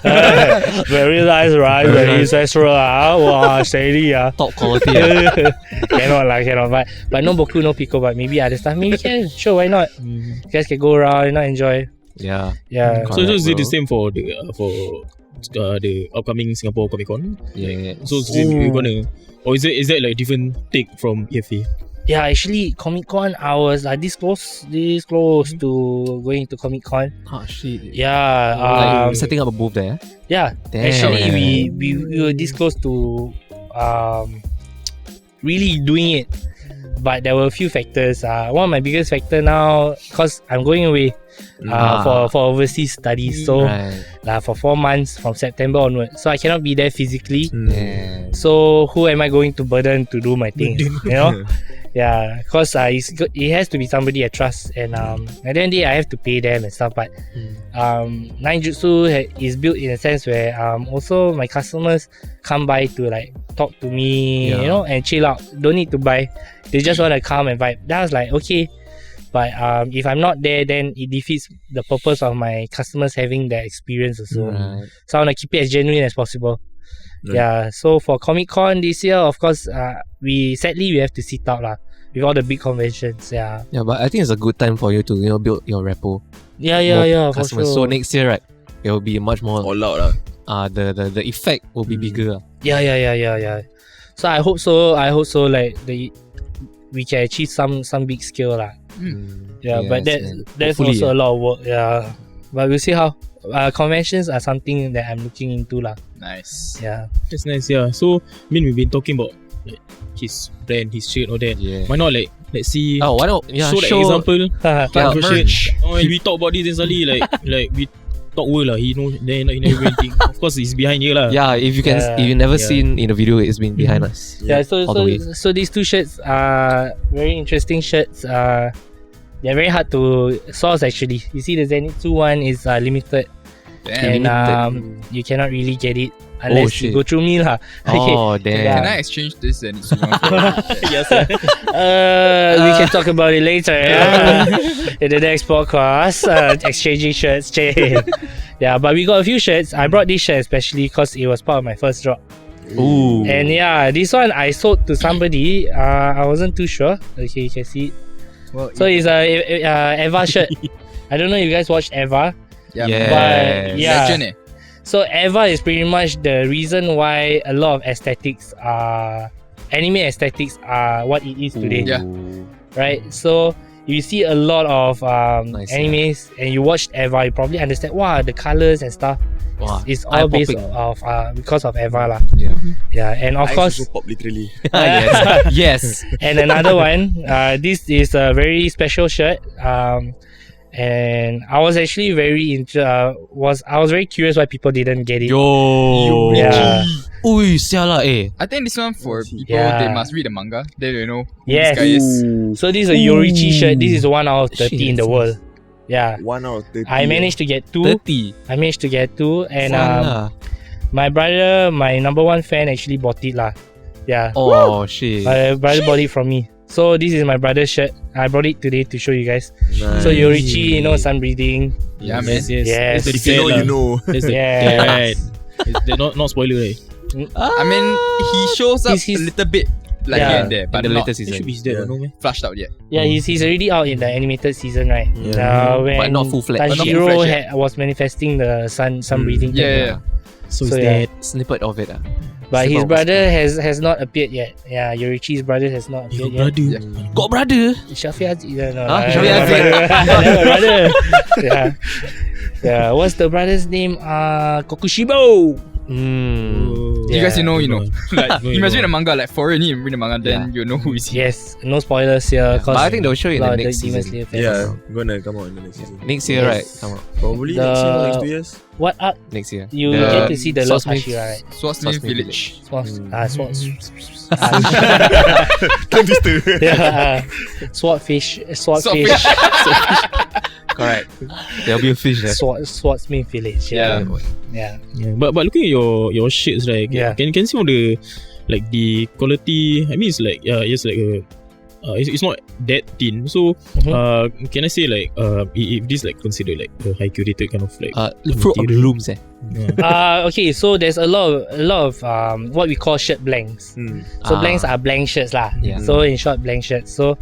Very nice, right? Very ancestral. Wow, steady. Top quality. Cannot. But no Boku no Pico. But maybe other stuff. Maybe can. Sure, why not? You guys can go around and enjoy. Yeah. Yeah. So is it the bro. same for the upcoming Singapore Comic Con? Yeah. So is it, you're gonna, or is that like different take from AFA? Yeah, actually, Comic Con, I was this close to going to Comic Con. Oh shit. Yeah, Like setting up a booth there. yeah. Damn. Actually, we were this close to really doing it, but there were a few factors. One of my biggest factor now, cause I'm going away for overseas studies, so Right. for 4 months from September onward, so I cannot be there physically. Yeah. So who am I going to burden to do my thing? You know? Yeah, because it has to be somebody I trust, and at the end of the day I have to pay them and stuff. But 9Jutsu is built in a sense where also my customers come by to like talk to me, Yeah. you know, and chill out. Don't need to buy. They just want to come and vibe. That was like okay. But if I'm not there, then it defeats the purpose of my customers having that experience also. Right. So I want to keep it as genuine as possible. Right. Yeah. So for Comic Con this year, of course, we have to sit out lah with all the big conventions. Yeah. Yeah, but I think it's a good time for you to build your rapport. Yeah. For Customers. sure. So next year, right, it will be much more. All out lah. The effect will be bigger. Yeah. So I hope so. Like we can achieve some big scale lah. Yeah, but Yes, man. that's Hopefully, also a lot of work. Yeah. But we'll see how. Conventions are something that I'm looking into lah. Nice. Yeah. That's nice, yeah. So we've been talking about like his brand, his shirt, all that. Yeah. Why not like let's see? Oh, why not? Yeah, show the example. Yeah, Show merch. Oh, and we talk about this and suddenly like we TikTok world lah. He knows. He never anything. Of course, he's behind here lah. Yeah, if you can, if you never seen in the video, it's been behind us. Yeah, so all the way. so these two shirts are very interesting shirts. They're very hard to source actually. You see the Zenitsu one is limited, Damn. and you cannot really get it unless you go through me lah. Oh damn! Can I exchange this and it's one for Yes, sir. We can talk about it later in the next podcast. Exchanging shirts, yeah. But we got a few shirts. I brought this shirt especially because it was part of my first drop. Ooh. And yeah, this one I sold to somebody. I wasn't too sure. Okay, you can see it. Well, So it's a Eva shirt. I don't know if you guys watched Eva. yeah, Yeah. But yeah. Legend, eh? So Eva is pretty much the reason why a lot of aesthetics are anime aesthetics are what it is today. Yeah. Right? So you see a lot of Nice, animes and you watched Eva, you probably understand the colors and stuff. Wow. It's all based Eye-popping. off because of Eva lah. Yeah. Yeah, and of Eyes course also pop literally. yes. Yes. and another one, this is a very special shirt. And I was actually very I was very curious why people didn't get it. Yo. Yeah. Ui, siala eh. I think this one for people, Yeah. they must read the manga. They don't know who Yes. this guy is. So this is a Yorichi shirt. This is 1 out of 30 in the world. Yeah. 1 out of 30. I managed to get 2. 30. I managed to get 2 and Siala. my brother, my number 1 fan actually bought it lah. Yeah. Oh shit. My brother bought it from me. So this is my brother's shirt. I brought it today to show you guys. Nice. So Yorichi, sun breathing. Yeah, man. Yes. Yes. That's the If you know, defend you know. That's the Yes. right. They're not spoiler, right? I mean, he shows up He's- a little bit like Yeah. here and there, but In the not latest It should season. be dead, Yeah. no man. flushed out yet. Yeah, he's already out in the animated season, right? Yeah. When But not full-fledged. But not Tanjiro full-fledged was manifesting the sun breathing. Yeah, thing. yeah, yeah. So So it's yeah. dead. Snippet of it. But his Snippet of brother has not appeared yet. Yeah, Yorichi's brother has not Your appeared yet. brother. Got brother. Shafi Aziz, no, Huh? I Shafi don't Aziz. know, brother. Yeah, yeah. What's the brother's name? Kokushibo. You guys, you know. Like, No, you must no. read the manga, like foreign, you read the manga, then you know who is he. Yes, no spoilers here. But I think they'll show it in lot the of next Demon season. Slayer fans. Yeah, gonna come out in the next season. Next year, Yes. right? Come out. Probably The- next year, next 2 years. What arc Next year. you The get to see the Lord Swordsmith- Hashira, right? Swordsmith Swordsmith Village. Swordfish. Correct. There'll be a fish there. Swordsmith Village. Yeah. Yeah. Yeah, but looking at your shirts, right? Yeah. Can you see on the the quality? I mean, it's like it's like a. It's not that thin. So, can I say if this considered like a high curated kind of Fruit of the looms eh. Okay, so there's a lot of what we call shirt blanks. So blanks are blank shirts lah. Yeah. So in short, blank shirts. So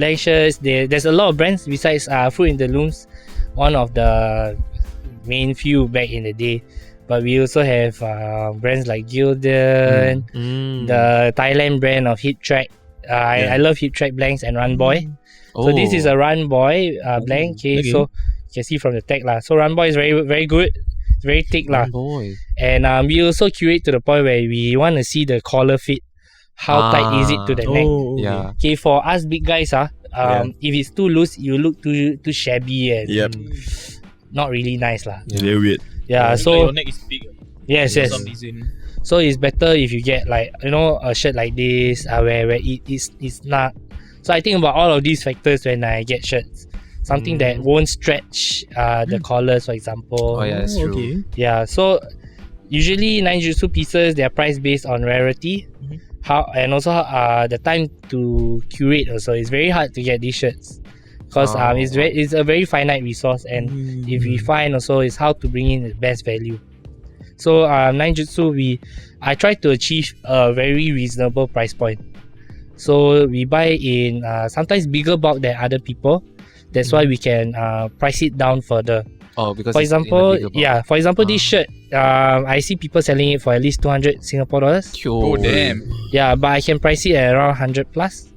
blank shirts, there's a lot of brands besides Fruit in the Looms, one of the main few back in the day. But we also have brands like Gildan, the Thailand brand of Hit Track. I love Hit Track blanks and Run Boy. So this is a Run Boy blank. Okay, so you can see from the tag lah. So Run Boy is very very good. It's very thick lah. Boy. And we also curate to the point where we want to see the collar fit. How tight is it to the neck? Oh, Yeah. Okay, for us big guys, if it's too loose, you look too shabby and Yep. not really nice lah. Very weird. Yeah, Like so your neck is big. yes, For yes. some reason. So it's better if you get a shirt like this where it's not. So I think about all of these factors when I get shirts. Something that won't stretch the collars, for example. Oh yeah, that's true. Okay. Yeah, so usually 9Jutsu pieces, they're priced based on rarity. And also the time to curate also. It's very hard to get these shirts because it's a very finite resource, and if we find also is how to bring in the best value. So 9Jutsu, I try to achieve a very reasonable price point. So we buy in sometimes bigger bulk than other people. That's why we can price it down further. Oh, because For it's in a example, bigger box. yeah. For example, this shirt, I see people selling it for at least 200 Singapore dollars. Oh, damn. Yeah, but I can price it at around 100 plus.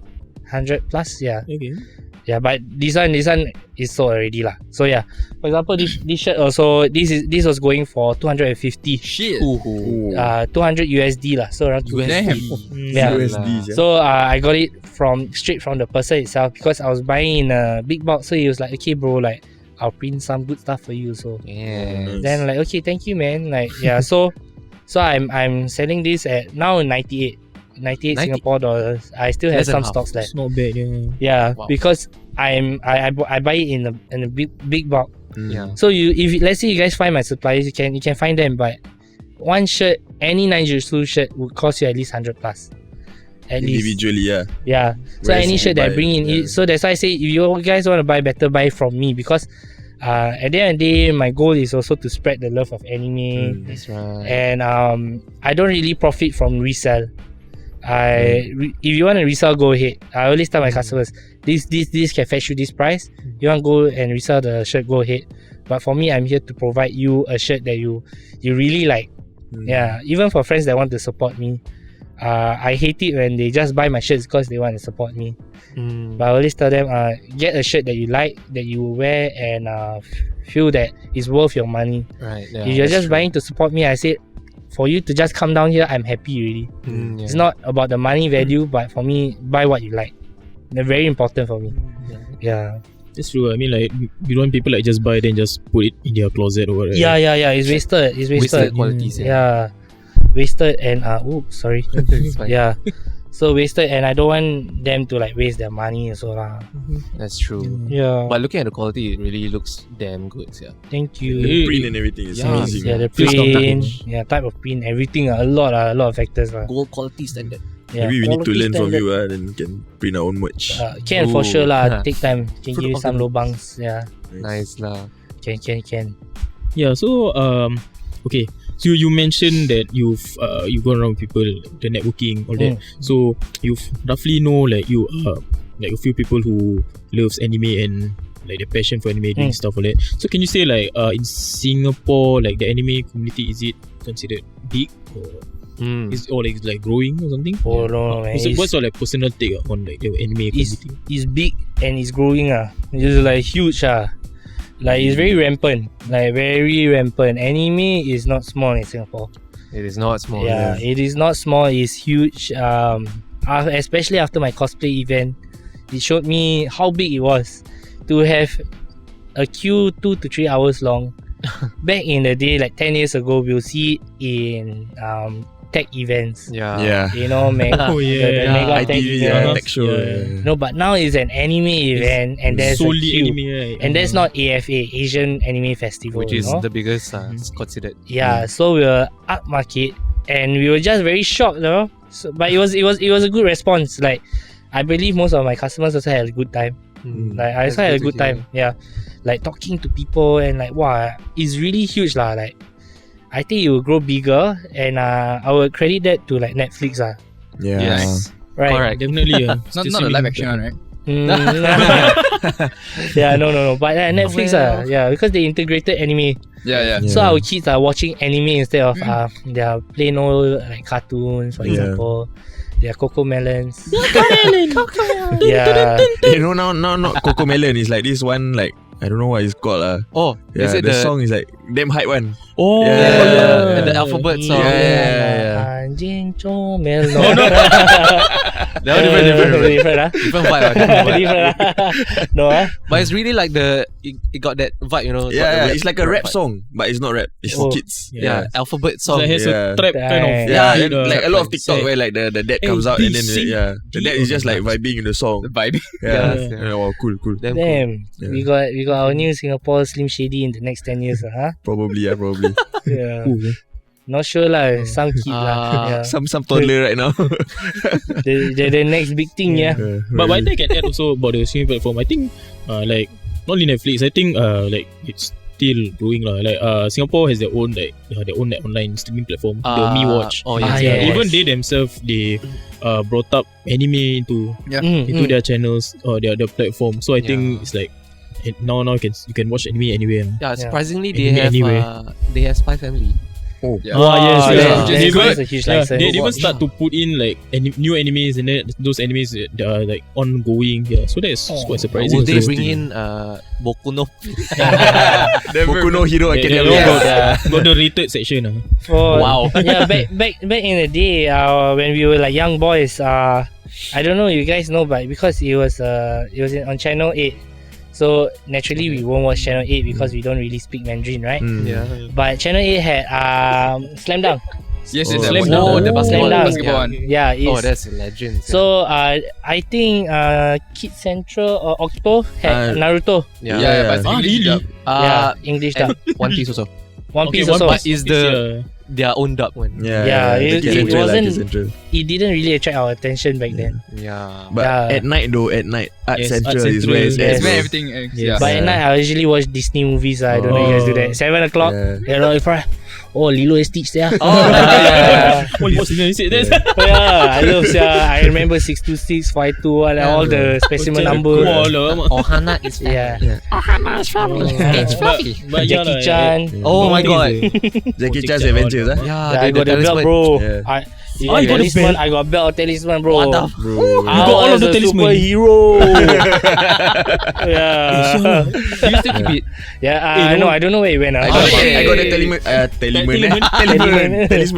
100 plus, yeah. Okay. Yeah, but this one is sold already lah. So yeah, for example, this shirt also this was going for 250. Shit. 200 USD lah. So around 250. Damn. Yeah. USD, yeah. So I got it straight from the person itself because I was buying in a big box. So he was like, okay, bro, like I'll print some good stuff for you. So Yeah. then like, okay, thank you, man. Like, yeah. So I'm selling this at now 98 90? Singapore dollars. I still have Less than some half. stocks left. It's not bad. Yeah. Yeah, Wow. because I buy it in a big bulk. Yeah. So if let's say you guys find my suppliers, you can find them, but one shirt, any 9Jutsu shirt would cost you at least 100 plus. At least. Individually, yeah. Yeah. So Whereas any if shirt you that I buy- bring in, yeah. so that's why I say if you guys want to buy, better buy from me, because at the end of the day, my goal is also to spread the love of anime. That's right. And I don't really profit from resell. If you want to resell, go ahead. I always tell my customers, this can fetch you this price. You want to go and resell the shirt, go ahead. But for me, I'm here to provide you a shirt that you really like. Yeah, even for friends that want to support me, I hate it when they just buy my shirts because they want to support me. But I always tell them, get a shirt that you like, that you will wear, and feel that it's worth your money. Right. Yeah. If you're just buying to support me, I say, for you to just come down here, I'm happy already. Yeah. It's not about the money value, but for me, buy what you like. They're very important for me. Yeah. That's true. I mean, like, you don't want people like just buy then just put it in their closet or whatever. Yeah. It's wasted. It's wasted. Wasted qualities. Yeah. Wasted and sorry. It's fine. Yeah. So wasted, and I don't want them to like waste their money also lah. That's true. Yeah. But looking at the quality, it really looks damn good. Yeah. Thank The you. print and everything is Yeah. amazing. Yeah, the Feels not print, touch. type of print, everything, a lot of factors lah. Gold quality standard. Yeah, Maybe we need to quality learn from standard. you, then we can print our own merch. Can for Ooh. sure lah. Take time. Can give you some lobangs. Yeah. Nice lah. Can. Yeah. So okay. So you mentioned that you've gone around with people, the networking, all that. So you've roughly know like you like a few people who loves anime and like the passion for anime doing stuff all that. So can you say like in Singapore, like the anime community, is it considered big or is it, or like growing or something? Oh no, man. What's your like personal take on like the anime community? It's big and it's growing It's like huge Like it's very rampant. Like very rampant. Anime is not small in Singapore. It is not small. Yeah, it is not small. It's huge. Especially after my cosplay event, it showed me how big it was. To have a queue 2 to 3 hours long. Back in the day, like 10 years ago, we'll see it in tech events. Yeah. You know, the mega tech ITV, events. tech show. Yeah. No, but now it's an anime event, and there's a solely queue. anime, right? And that's not AFA, Asian Anime Festival, Which is you know? the biggest it's considered. Yeah, so we were upmarket, and we were just very shocked, you know. So, but it was a good response. Like, I believe most of my customers also had a good time. Like, I also had a good time. Yeah, like talking to people and like, wow, it's really huge lah. Like, I think it will grow bigger, and I will credit that to like Netflix Yeah. Yes. right? Correct. Definitely. It's not a live action one, right? Yeah, no. But Netflix, yeah, because they integrated anime. Yeah. So our kids are watching anime instead of their plain old like cartoons, for example. Their Coco Melons. Yeah. You know, now not Coco Melon. It's like this one, like, I don't know what it's called. Oh, Yeah, is it the song is like damn hype one. Oh, Yeah. And the alphabet song. Yeah. Anjing comel. No. That was different. Different vibe. Different. No, But it's really like it got that vibe, you know. Yeah, the it's like a rap vibe. song, but it's not rap. It's for kids. Yeah, alphabet So song. it has Yeah. a trap kind of. Yeah, Yeah, and like a lot of trap TikTok vibe. where like the dad comes out and then ABC. the dad is just like vibing in the song. The vibe. Yeah, Yeah. Yeah, wow, cool. Damn cool. Damn. Yeah. We got our new Singapore Slim Shady in the next 10 years, huh? Probably. Yeah. Cool, eh? Not sure lah. Some kid lah. Yeah. Some toddler right now. The next big thing, yeah. But I think I can add also about the streaming platform. I think like not only Netflix, I think like it's still growing lah. Like Singapore has their own like their own like, online streaming platform, the Me Watch. Oh yes. yes. Even they themselves they brought up anime into their channels or their platform. So I think it's like now you can watch anime anywhere. Yeah, surprisingly Anime they have Spy Family. Yeah. Yes. They They got a huge license. They even start to put in like new animes, and then those animes that are like ongoing. Yeah, so that's quite surprising. Will they also. bring in Boku no Boku no Hero They Academy. got the rated section. Wow. Yeah, back in the day, when we were like young boys, I don't know you guys know, but because it was on channel 8, So naturally we won't watch Channel 8 because we don't really speak Mandarin, right? Yeah. But Channel 8 had Slam Dunk. Yes, Oh. yes, Slam yes. Dunk. Oh, the Slam basketball. Dunk. Basketball one. Yeah, it's, Oh, that's a legend. so I think Kid Central or Octo had Naruto. yeah. Yeah, but it's Ah, English really? dub. Yeah, English dub. One Piece also. One Piece One also. Piece is the their own dub one. Yeah, the it Kid Central lah, wasn't- Kid Central. It didn't really attract our attention back then. Yeah. But Yeah. at night, Art Yes, Central Art is Central, where it's yes. at, It's where bro. everything ends. Yes. Yeah. But at night I usually watch Disney movies. I don't know if you guys do that. 7 o'clock. Yeah. If I Lilo and Stitch there. Oh, yeah. Oh, you watch it? That's I love I remember 626, 521 and all the specimen number. Ohana is Yeah. It's fluffy. But yeah, Jackie lah, Chan. Oh my god. Jackie Chan's Adventures, Yeah, Yeah, I got the belt, bro. Yeah. You Oh, you got the talisman, belt? I got belt or talisman, bro. What the Bro. I You got all of was the a talisman? superhero. yeah. Do you still keep it? Yeah, Eh, I know. no. I don't know where it went. I I got the talisman.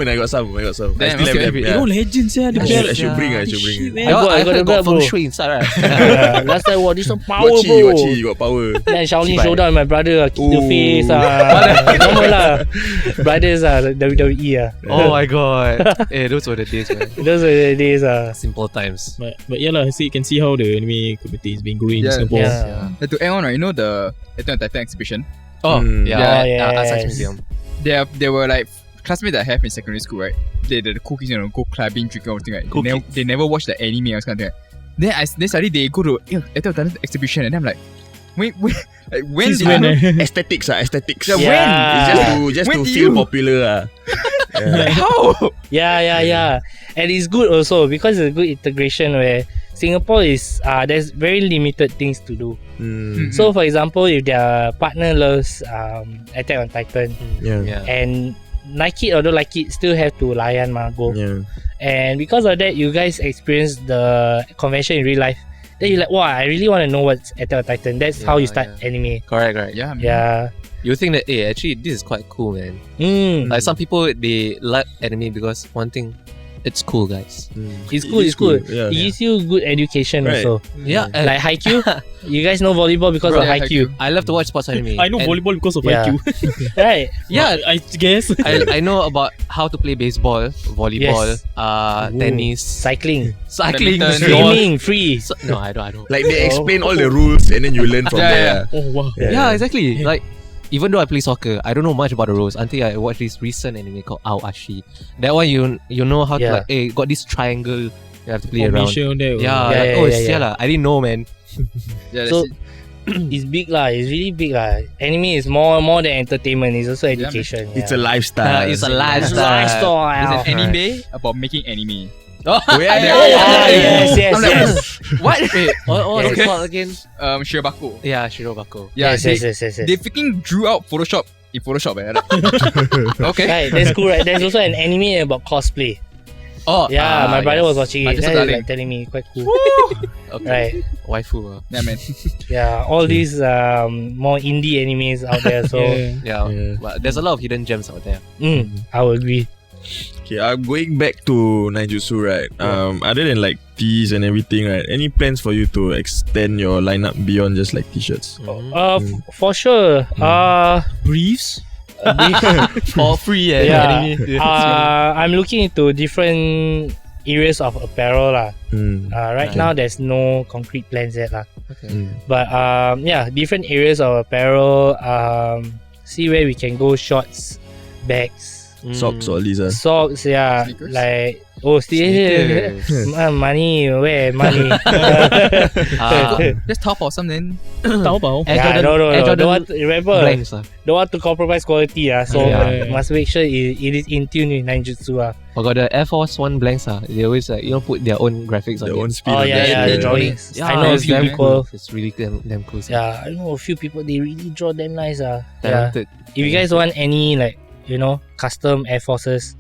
I got some. I Damn, still have okay. them. You Yeah. know, legends, yeah. The I belt. should bring. I should bring. Shit, man. I got I the heard belt, got feng bro. shui inside, right? Yeah, last time, this some power, Got chi, bro. got chi, got power. Then Shaolin Cibai. Showdown with my brother, kick the Ooh. face. Normal lah. Brothers WWE. Oh my god. Those were the days, man. Those were the days. Simple times. But yeah, lah. So you can see how the anime community is being growing in Yeah. Singapore. Yeah. To add on, right, you know the Attack on Titan exhibition? Oh, Mm. yeah. Yeah, Science yes. Museum. There were like classmates that I have in secondary school, right? The cool kids, go clubbing, drinking, everything, right? They never watch the anime or something. Right? Then suddenly they go to Attack on Titan exhibition, and I'm like, wait, like when did when, you know? Aesthetics, aesthetics. Yeah, when? It's just When to did feel you? popular. Yeah. How? Yeah. And it's good also because it's a good integration where Singapore is there's very limited things to do. Mm. So for example, if their partner loves Attack on Titan Yeah. Yeah. and like it or don't like it, still have to layan go. Yeah. And because of that, you guys experience the convention in real life. Then you're like, wow, I really want to know what's Attack on Titan. That's how you start anime. Correct. Yeah, man. Yeah. You think that, actually, this is quite cool, man. Like some people, they like anime because one thing, it's cool, guys. It's cool. Yeah. It gives you good education Right. also. Yeah. Like Haikyuu. You guys know volleyball because of Yeah, Haikyuu. I love to watch sports anime. I know And volleyball because of Yeah. IQ. Right. Yeah, I guess. I know about how to play baseball, volleyball, Yes. tennis, Cycling. cycling, Badminton. Swimming. Free. No, I don't. Like they explain all the rules and then you learn from Yeah, there. Oh, wow. Yeah, exactly. Like, even though I play soccer, I don't know much about the rules until I watched this recent anime called Aoashi. That one, you know how to got this triangle you have to play around. Formation on there. Yeah. Lah. I didn't know, man. Yeah, So that's it. it's big lah. It's really big lah. Anime is more than entertainment. It's also education. It's a lifestyle. It's a It's lifestyle. There's an lifestyle. anime about making anime. Oh, yeah. Yes. I'm like, What? Wait, what was Yes. it called again? Shirobako. Yeah, Shirobako. Yeah, Yes. they freaking drew out Photoshop in Photoshop. Okay. Right, that's cool, right? There's also an anime about cosplay. Oh, Yeah, my brother was watching it. Just Then he's darling. like telling me quite cool. Okay. Right. Waifu. Yeah, man. Yeah, all these more indie animes out there. So Yeah. Yeah. But there's a lot of hidden gems out there. I would agree. Okay, going back to 9Jutsu, right? Other than like tees and everything, right? Any plans for you to extend your lineup beyond just like t-shirts? For sure. Briefs. For free, Yeah. anime. I'm looking into different areas of apparel lah. Right now there's no concrete plans yet lah. But different areas of apparel. See where we can go. Shorts, bags, Socks or these socks. Yeah, Sneakers? like Sneakers. money. Where money? Just top or something. Taobao. Yeah, no. Don't want to, remember, Blanks, don't want to compromise quality. So Yeah. must make sure it is in tune with 9Jutsu. I got the Air Force One blanks. They always put their own graphics on Their it. own speed. Oh on yeah, that. the drawings. Yeah, I know a it's few damn people. cool. It's really damn cool. Yeah, I know a few people. They really draw them nice. Yeah. Talented. If you guys want any custom Air Forces,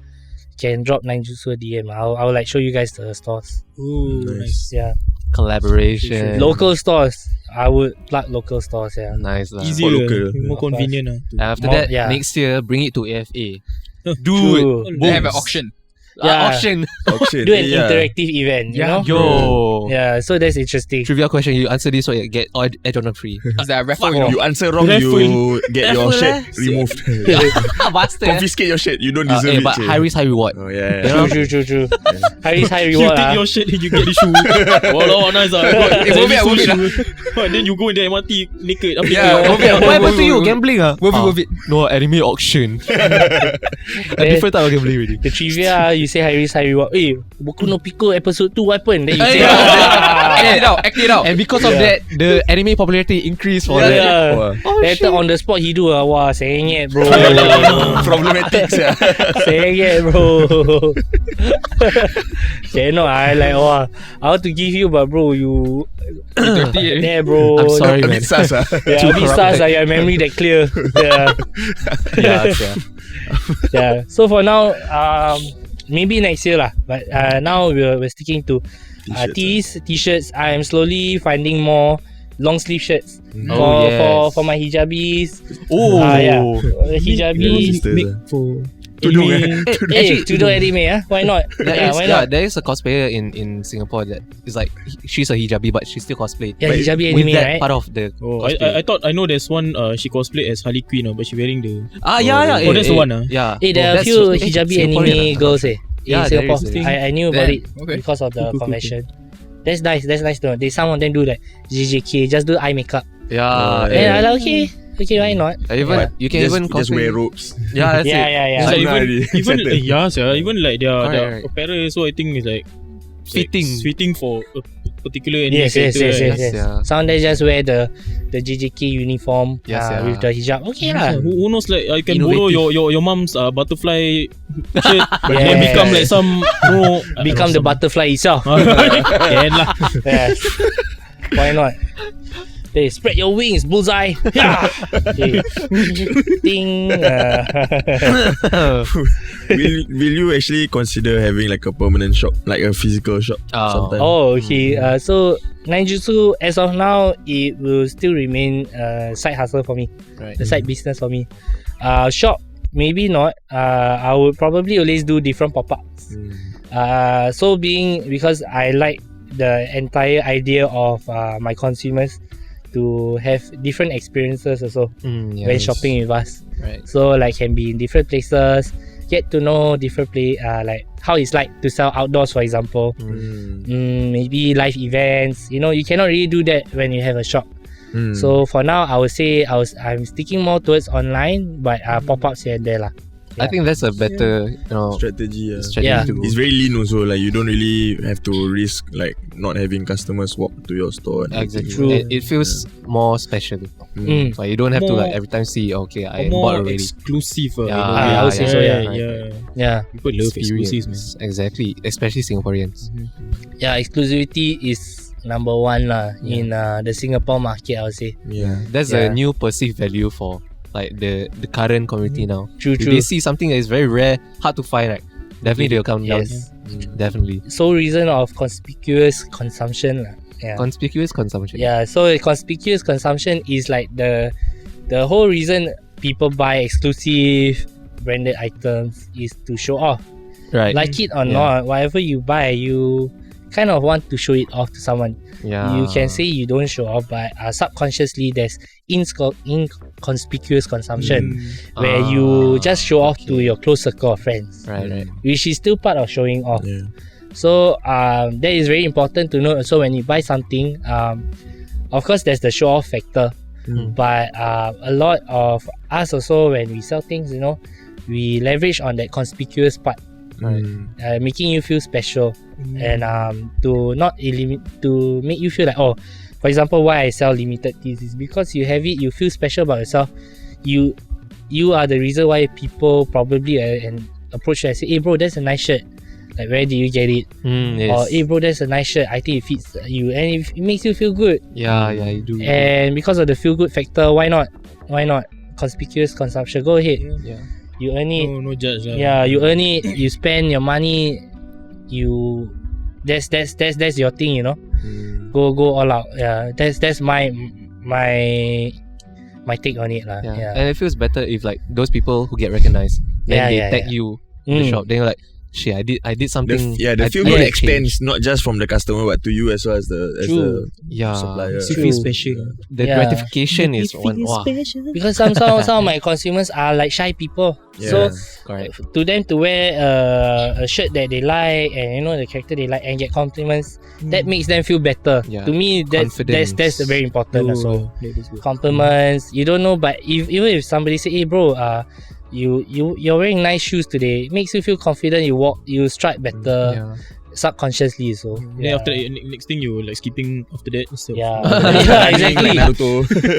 can drop 9Jutsu a DM. I'll like show you guys the stores. Ooh, nice. Yeah, Collaboration. local stores. I would plug local stores. Yeah. Nice lah. Easier. local. More convenient. After More- that, yeah. next year, bring it to AFA. True. They have an auction. Auction. Auction. do an interactive event, you know? Yo. Yeah, so that's interesting. Trivia question. You answer this one, you get edge on a free. Is that a raffle? You know? You answer wrong, you get your shirt removed. Bastard. Confiscate your shirt. You don't deserve it. But high risk, high reward. Oh yeah. True. High risk, high You reward. take your shirt and you get the shoe. Wow, nice ah. Worth it. And then you go in the MRT naked. Yeah, worth it. What happened to you? Gambling Worth it. No, anime auction. A different type of gambling already. The trivia, you say high risk, high reward. Boku no Pico episode 2 what happened? Then you say, Act it out. And because of that, the anime popularity increased for that. yeah. Later on the spot he do wah, sengit bro. Problematic yeah. Sengit bro. Cannot, I like I want to give you but bro you there bro. I'm sorry, A man. bit sus Yeah, a bit sus your memory that clear. Yeah. Yeah. So for now, maybe next year lah. But now we're sticking to tees, t-shirts. I am slowly finding more long sleeve shirts for my hijabis. Hijabis. Tudung anime why not? Why not? There is a cosplayer in Singapore that is like she's a hijabi but she still cosplay. Yeah, hijabi with anime, that right? part of the cosplay. I thought I know there's one she cosplay as Harley Quinn but she wearing the yeah. Oh, that's the one Yeah. There are a few hijabi anime girls in Singapore. there is. I knew about it Okay. because of the Cool. convention. That's nice to know. Some of them do like JJK, just do eye makeup. Yeah. And I like okay, why not? You can even just cosplay. wear robes. Yeah, that's it. Yeah. It's like Nah, even really. even like their Right. apparel so I think is like Fitting. for a particular anime Yes. character, right? Yeah. Some they just wear the JJK uniform with the hijab. Okay lah. Who knows like I can Innovative. borrow your mom's butterfly shirt Yeah. and become like some Become the butterfly itself. Can lah. Yes. Why not? Hey, spread your wings, bullseye. Yeah. Hey. Ding. Will you actually consider having like a permanent shop, like a physical shop sometime? Oh, okay. So 9Jutsu as of now it will still remain side hustle for me. Right. The side business for me. Shop maybe not. I would probably always do different pop-ups. So because I like the entire idea of my consumers to have different experiences also when shopping with us. Right. So like can be in different places, get to know different like how it's like to sell outdoors, for example. Maybe live events. You cannot really do that when you have a shop. So for now, I would say I'm sticking more towards online, but pop-ups here and there lah. I think that's a better Strategy. Yeah. to It's very lean also. Like you don't really have to risk like not having customers walk to your store. And Exactly. True. It feels more special. So you don't have to like every time see I bought more already. exclusive. I would say so, yeah. People love exclusives, man. Exactly, especially Singaporeans. Yeah, exclusivity is number one lah in the Singapore market, I would say. Yeah. That's a new perceived value for like the current community now. True. If they see something that is very rare, hard to find, right? Definitely they'll come down. Yes. Definitely. Sole reason of conspicuous consumption lah. Yeah. Conspicuous consumption. Yeah, so conspicuous consumption is like the whole reason people buy exclusive branded items is to show off. Right. Like it or not, whatever you buy, you kind of want to show it off to someone. Yeah. You can say you don't show off, but subconsciously there's inconspicuous consumption where you just show off to your close circle of friends, Right. which is still part of showing off. Yeah. So that is very important to note. So when you buy something, of course there's the show off factor, but a lot of us also when we sell things, we leverage on that conspicuous part, making you feel special, and to make you feel like, for example, why I sell limited teas is because you have it, you feel special about yourself. You are the reason why people probably approach you and say, "Hey bro, that's a nice shirt. Like, where did you get it?" Yes. Or, "Hey bro, that's a nice shirt. I think it fits you," and it makes you feel good. Yeah, you do. And because of the feel good factor, why not? Conspicuous consumption. Go ahead. Yeah. You earn it. No judge lah. Yeah, you earn it. You spend your money. That's your thing. Go all out. Yeah, that's my take on it lah. Yeah. And it feels better if like those people who get recognized, then they tag you in the shop. Then you're like, shit, I did something. The feel good extends not just from the customer but to you as well as the supplier. You feel special. The gratification is one. Wow. Because some of my consumers are like shy people. So correct. to them to wear a shirt that they like and the character they like and get compliments, that makes them feel better. Yeah. To me, that's very important. Also, compliments. You don't know, but even if somebody say, "Hey, bro, you're wearing nice shoes today," it makes you feel confident. You strike better. Subconsciously, so Then after that, next thing you like skipping after that. So. Exactly.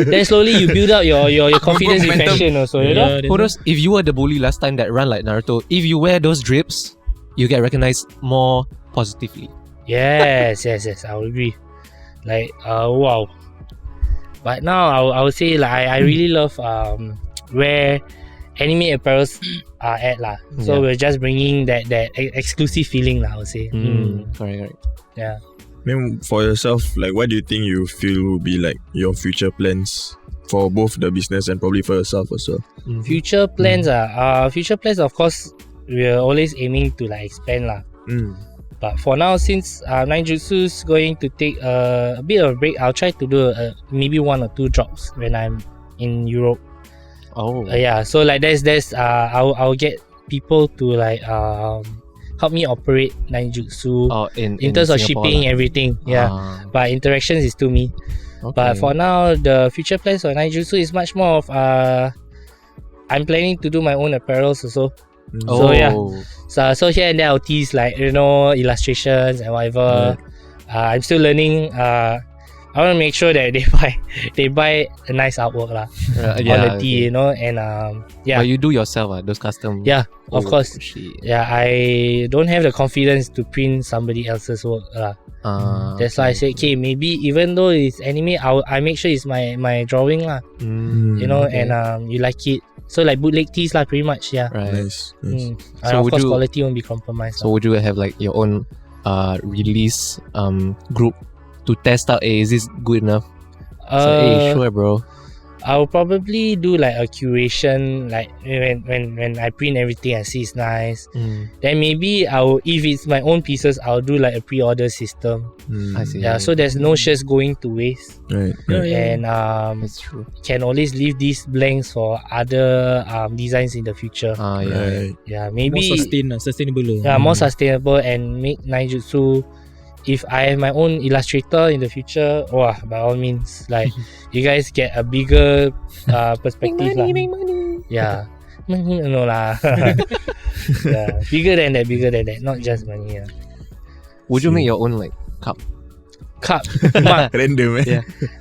Then slowly you build up your confidence in fashion also. Who knows? If you were the bully last time that run like Naruto, if you wear those drips, you get recognized more positively. Yes, I would agree. Like wow. But now I would say like I really love where anime apparels are at lah. So we're just bringing that exclusive feeling lah, I would say. Correct. Yeah. I mean, for yourself, like what do you think you feel will be like your future plans for both the business and probably for yourself also? Future plans future plans, of course, we're always aiming to like expand lah. But for now, since 9Jutsu is going to take a bit of a break, I'll try to do maybe 1 or 2 drops when I'm in Europe. So like there's I'll get people to like help me operate 9Jutsu in terms of shipping everything. But interactions is to me. But for now, the future plans for 9Jutsu is much more of I'm planning to do my own apparels also. So here and there I'll tease like illustrations and whatever. I'm still learning. I want to make sure that they buy a nice artwork lah, quality, and But you do yourself those custom. Of course. Shit. I don't have the confidence to print somebody else's work lah. That's why I said, okay, maybe even though it's anime, I make sure it's my drawing lah. And you like it. So like bootleg tees lah, pretty much. Right. Nice. And of course, quality won't be compromised. So would you have like your own release group to test out, is this good enough? Sure bro. I'll probably do like a curation, like when I print everything I see it's nice. Then maybe if it's my own pieces, I'll do like a pre-order system. I see. So there's no shirts going to waste. Right. And that's true. can always leave these blanks for other designs in the future. Maybe more sustainable. more sustainable and make 9Jutsu. If I have my own illustrator in the future, by all means, like you guys get a bigger perspective. Make money. Yeah. No lah. Bigger than that, not just money. Would you make your own like cup? Random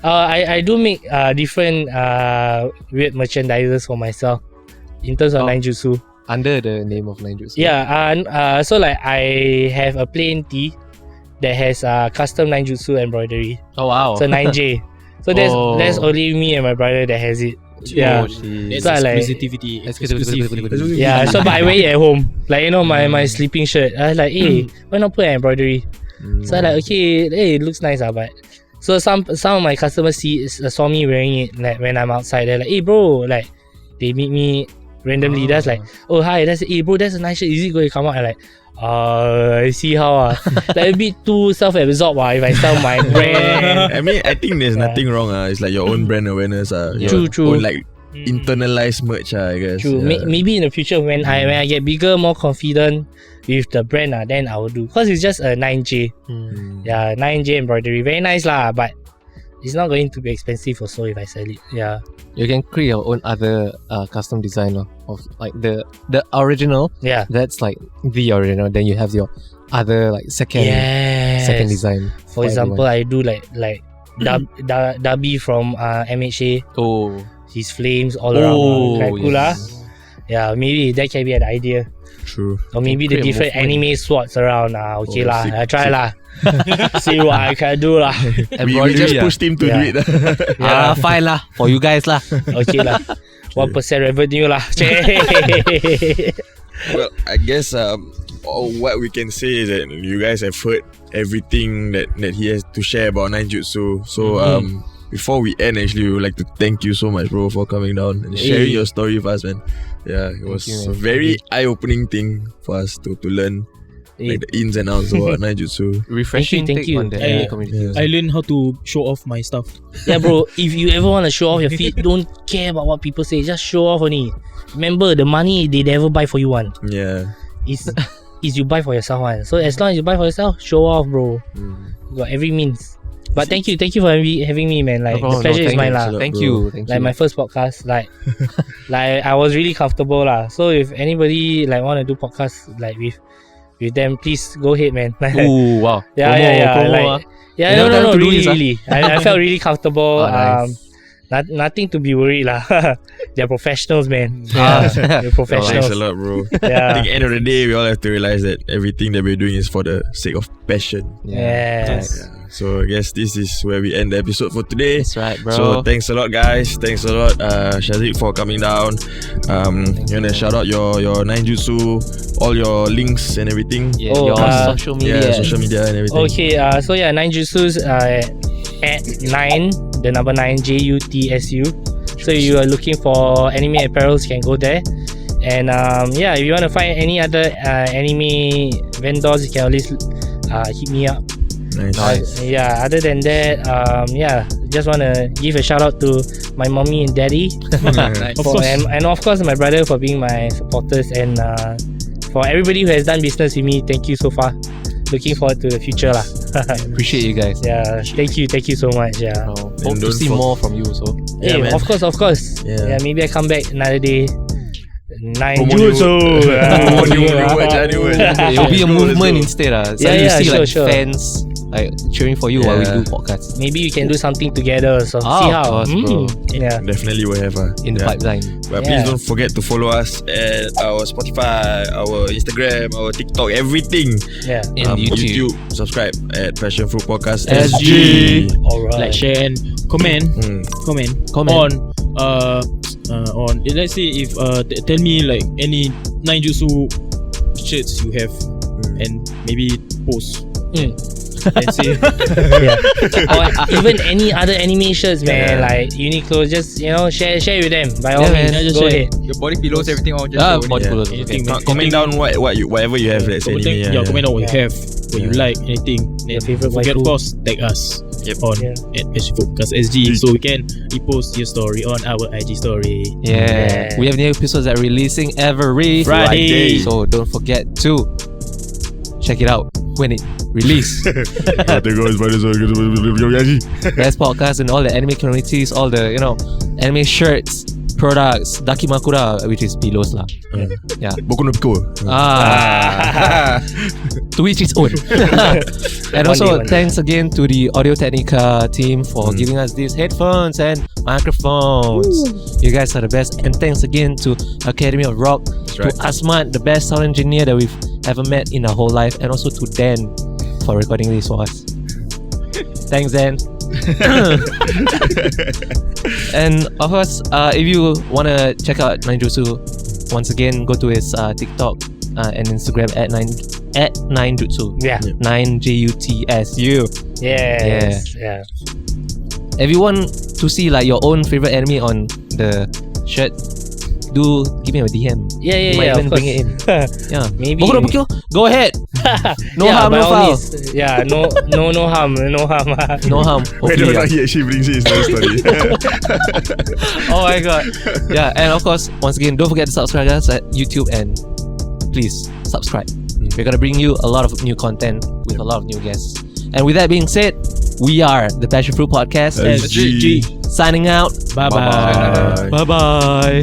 I do make different weird merchandises for myself in terms of 9Jutsu. Under the name of 9Jutsu? So like I have a plain tee that has custom 9Jutsu embroidery. Oh wow. So 9J. So that's only me and my brother that has it. That's so exclusivity. So but I wear it at home. Like my sleeping shirt. I was like, hey, why not put an embroidery? So I like, okay, hey, it looks nice but so some of my customers saw me wearing it like when I'm outside. They're like, hey bro, like they meet me randomly. That's like, oh hi, bro, that's a nice shirt. Is it going to come out? I'm like, I see how like a bit too self-absorbed if I sell my brand. I mean, I think there's nothing wrong. It's like your own brand awareness. True. Own, like internalized merch. I guess. True. Maybe in the future when I get bigger, more confident with the brand, then I will do. Cause it's just a 9J. 9J embroidery, very nice lah. But it's not going to be expensive also if I sell it. You can create your own other custom design of like the original. That's like the original. Then you have your other like second design. For example, I do like Dabi from MHA. His flames all around. Quite cool lah. Maybe that can be an idea. True. Or maybe the different anime swords around. Okay lah, I try lah. See what I can do lah. We just pushed him to do it. Fine lah for you guys lah. Okay lah. 1% revenue lah. Well, I guess what we can say is that you guys have heard everything that he has to share about 9Jutsu. So before we end, actually, we would like to thank you so much, bro, for coming down and sharing your story with us, man. Yeah, it was a very eye-opening thing for us to learn. Like the ins and outs about 9Jutsu. Refreshing Thank take you. on the anime community. I learned how to show off my stuff. Yeah, bro. If you ever want to show off your feet, don't care about what people say. Just show off only. Remember, the money they never buy for you one. Yeah. Is you buy for yourself one. So as long as you buy for yourself, show off, bro. You got every means. But thank you for having me, man. Like the pleasure is mine, lah. Thank you. Like my first podcast, like I was really comfortable, lah. So if anybody like want to do podcasts like with them, please go ahead, man. Ooh, wow. Yeah. No, really. I felt really comfortable. Oh, nice. Nothing to be worried, lah. They're professionals, man. Ah. They're professionals. Thanks a lot, bro. I Yeah. think end of the day, we all have to realize that everything that we're doing is for the sake of passion. Yes. Yeah. So I guess this is where we end the episode for today. That's right, bro. So thanks a lot, guys. Thanks a lot, Shazik, for coming down. You wanna shout out your 9Jutsu, all your links and everything. Yeah, Oh, your social media. Yeah, social media and everything. Okay, so yeah, 9Jutsu's at 9, the number 9, JUTSU. So you are looking for anime apparels, you can go there. And yeah, if you want to find any other anime vendors, you can always hit me up. Nice. Yeah, other than that, yeah, just want to give a shout out to my mommy and daddy. Nice. Of course. And of course my brother for being my supporters, and for everybody who has done business with me, thank you so far. Looking forward to the future, lah. Appreciate you guys. Yeah, thank you so much. Yeah. Hope And to don't see more from you also. Yeah, Hey, man. of course. Yeah. Yeah, maybe I come back another day. Promote 9Jutsu. new word. It'll be a movement instead. So you see like sure. fans like cheering for you while we do podcasts. Maybe we can do something together. So Ah, see of how. course, bro. Yeah. Definitely will have In the pipeline. But Yeah. please don't forget to follow us at our Spotify, our Instagram, our TikTok, everything. Yeah. In YouTube. Subscribe at Passionfruit Podcast SG. Alright. Like, share and comment. Comment. On let's say if tell me like any 9Jutsu shirts you have, and maybe post. And say Yeah. Or even any other anime shirts, man. Like Uniqlo, just share with them. By all Yeah, means, man, just go share. ahead. Your body pillows, everything all just Body pillows. anything, man. Comment down whatever you have. Let's say Comment, anime. comment on what you have, what you like, anything. Your Then favorite forget, of waifu. course, tag us on Yeah. at SG, so we can repost your story on our IG story. Yeah. We have new episodes that are releasing every Friday. So don't forget to check it out when it release. Best podcast in all the anime communities, all the anime shirts, products, Dakimakura, which is pillows lah. Yeah. Boku no Pico. To each its own. And also One day. thanks again to the Audio-Technica team for giving us these headphones and microphones. You guys are the best. And thanks again to Academy of Rock, to right. Asmat, the best sound engineer that we've ever met in our whole life, and also to Dan for recording this for us. Thanks, Dan. And of course, if you want to check out 9Jutsu, once again, go to his TikTok and Instagram at 9Jutsu. Yeah. 9JUTSU. Yes. Yeah. If you want to see like your own favorite anime on the shirt, do give me a DM. Yeah. You might even of course. bring it in. Yeah. Maybe. Boku no Pico, go ahead. No Yeah, harm, by no all foul. means. Yeah. No harm. No harm. No harm. Whether Hopefully, or not he actually brings it is another story. Oh my god. Yeah, and of course, once again, don't forget to subscribe us at YouTube, and please subscribe. We're gonna bring you a lot of new content with a lot of new guests. And with that being said, we are the Passionfruit Podcast. SG. Signing out. Bye bye. Bye. Bye bye.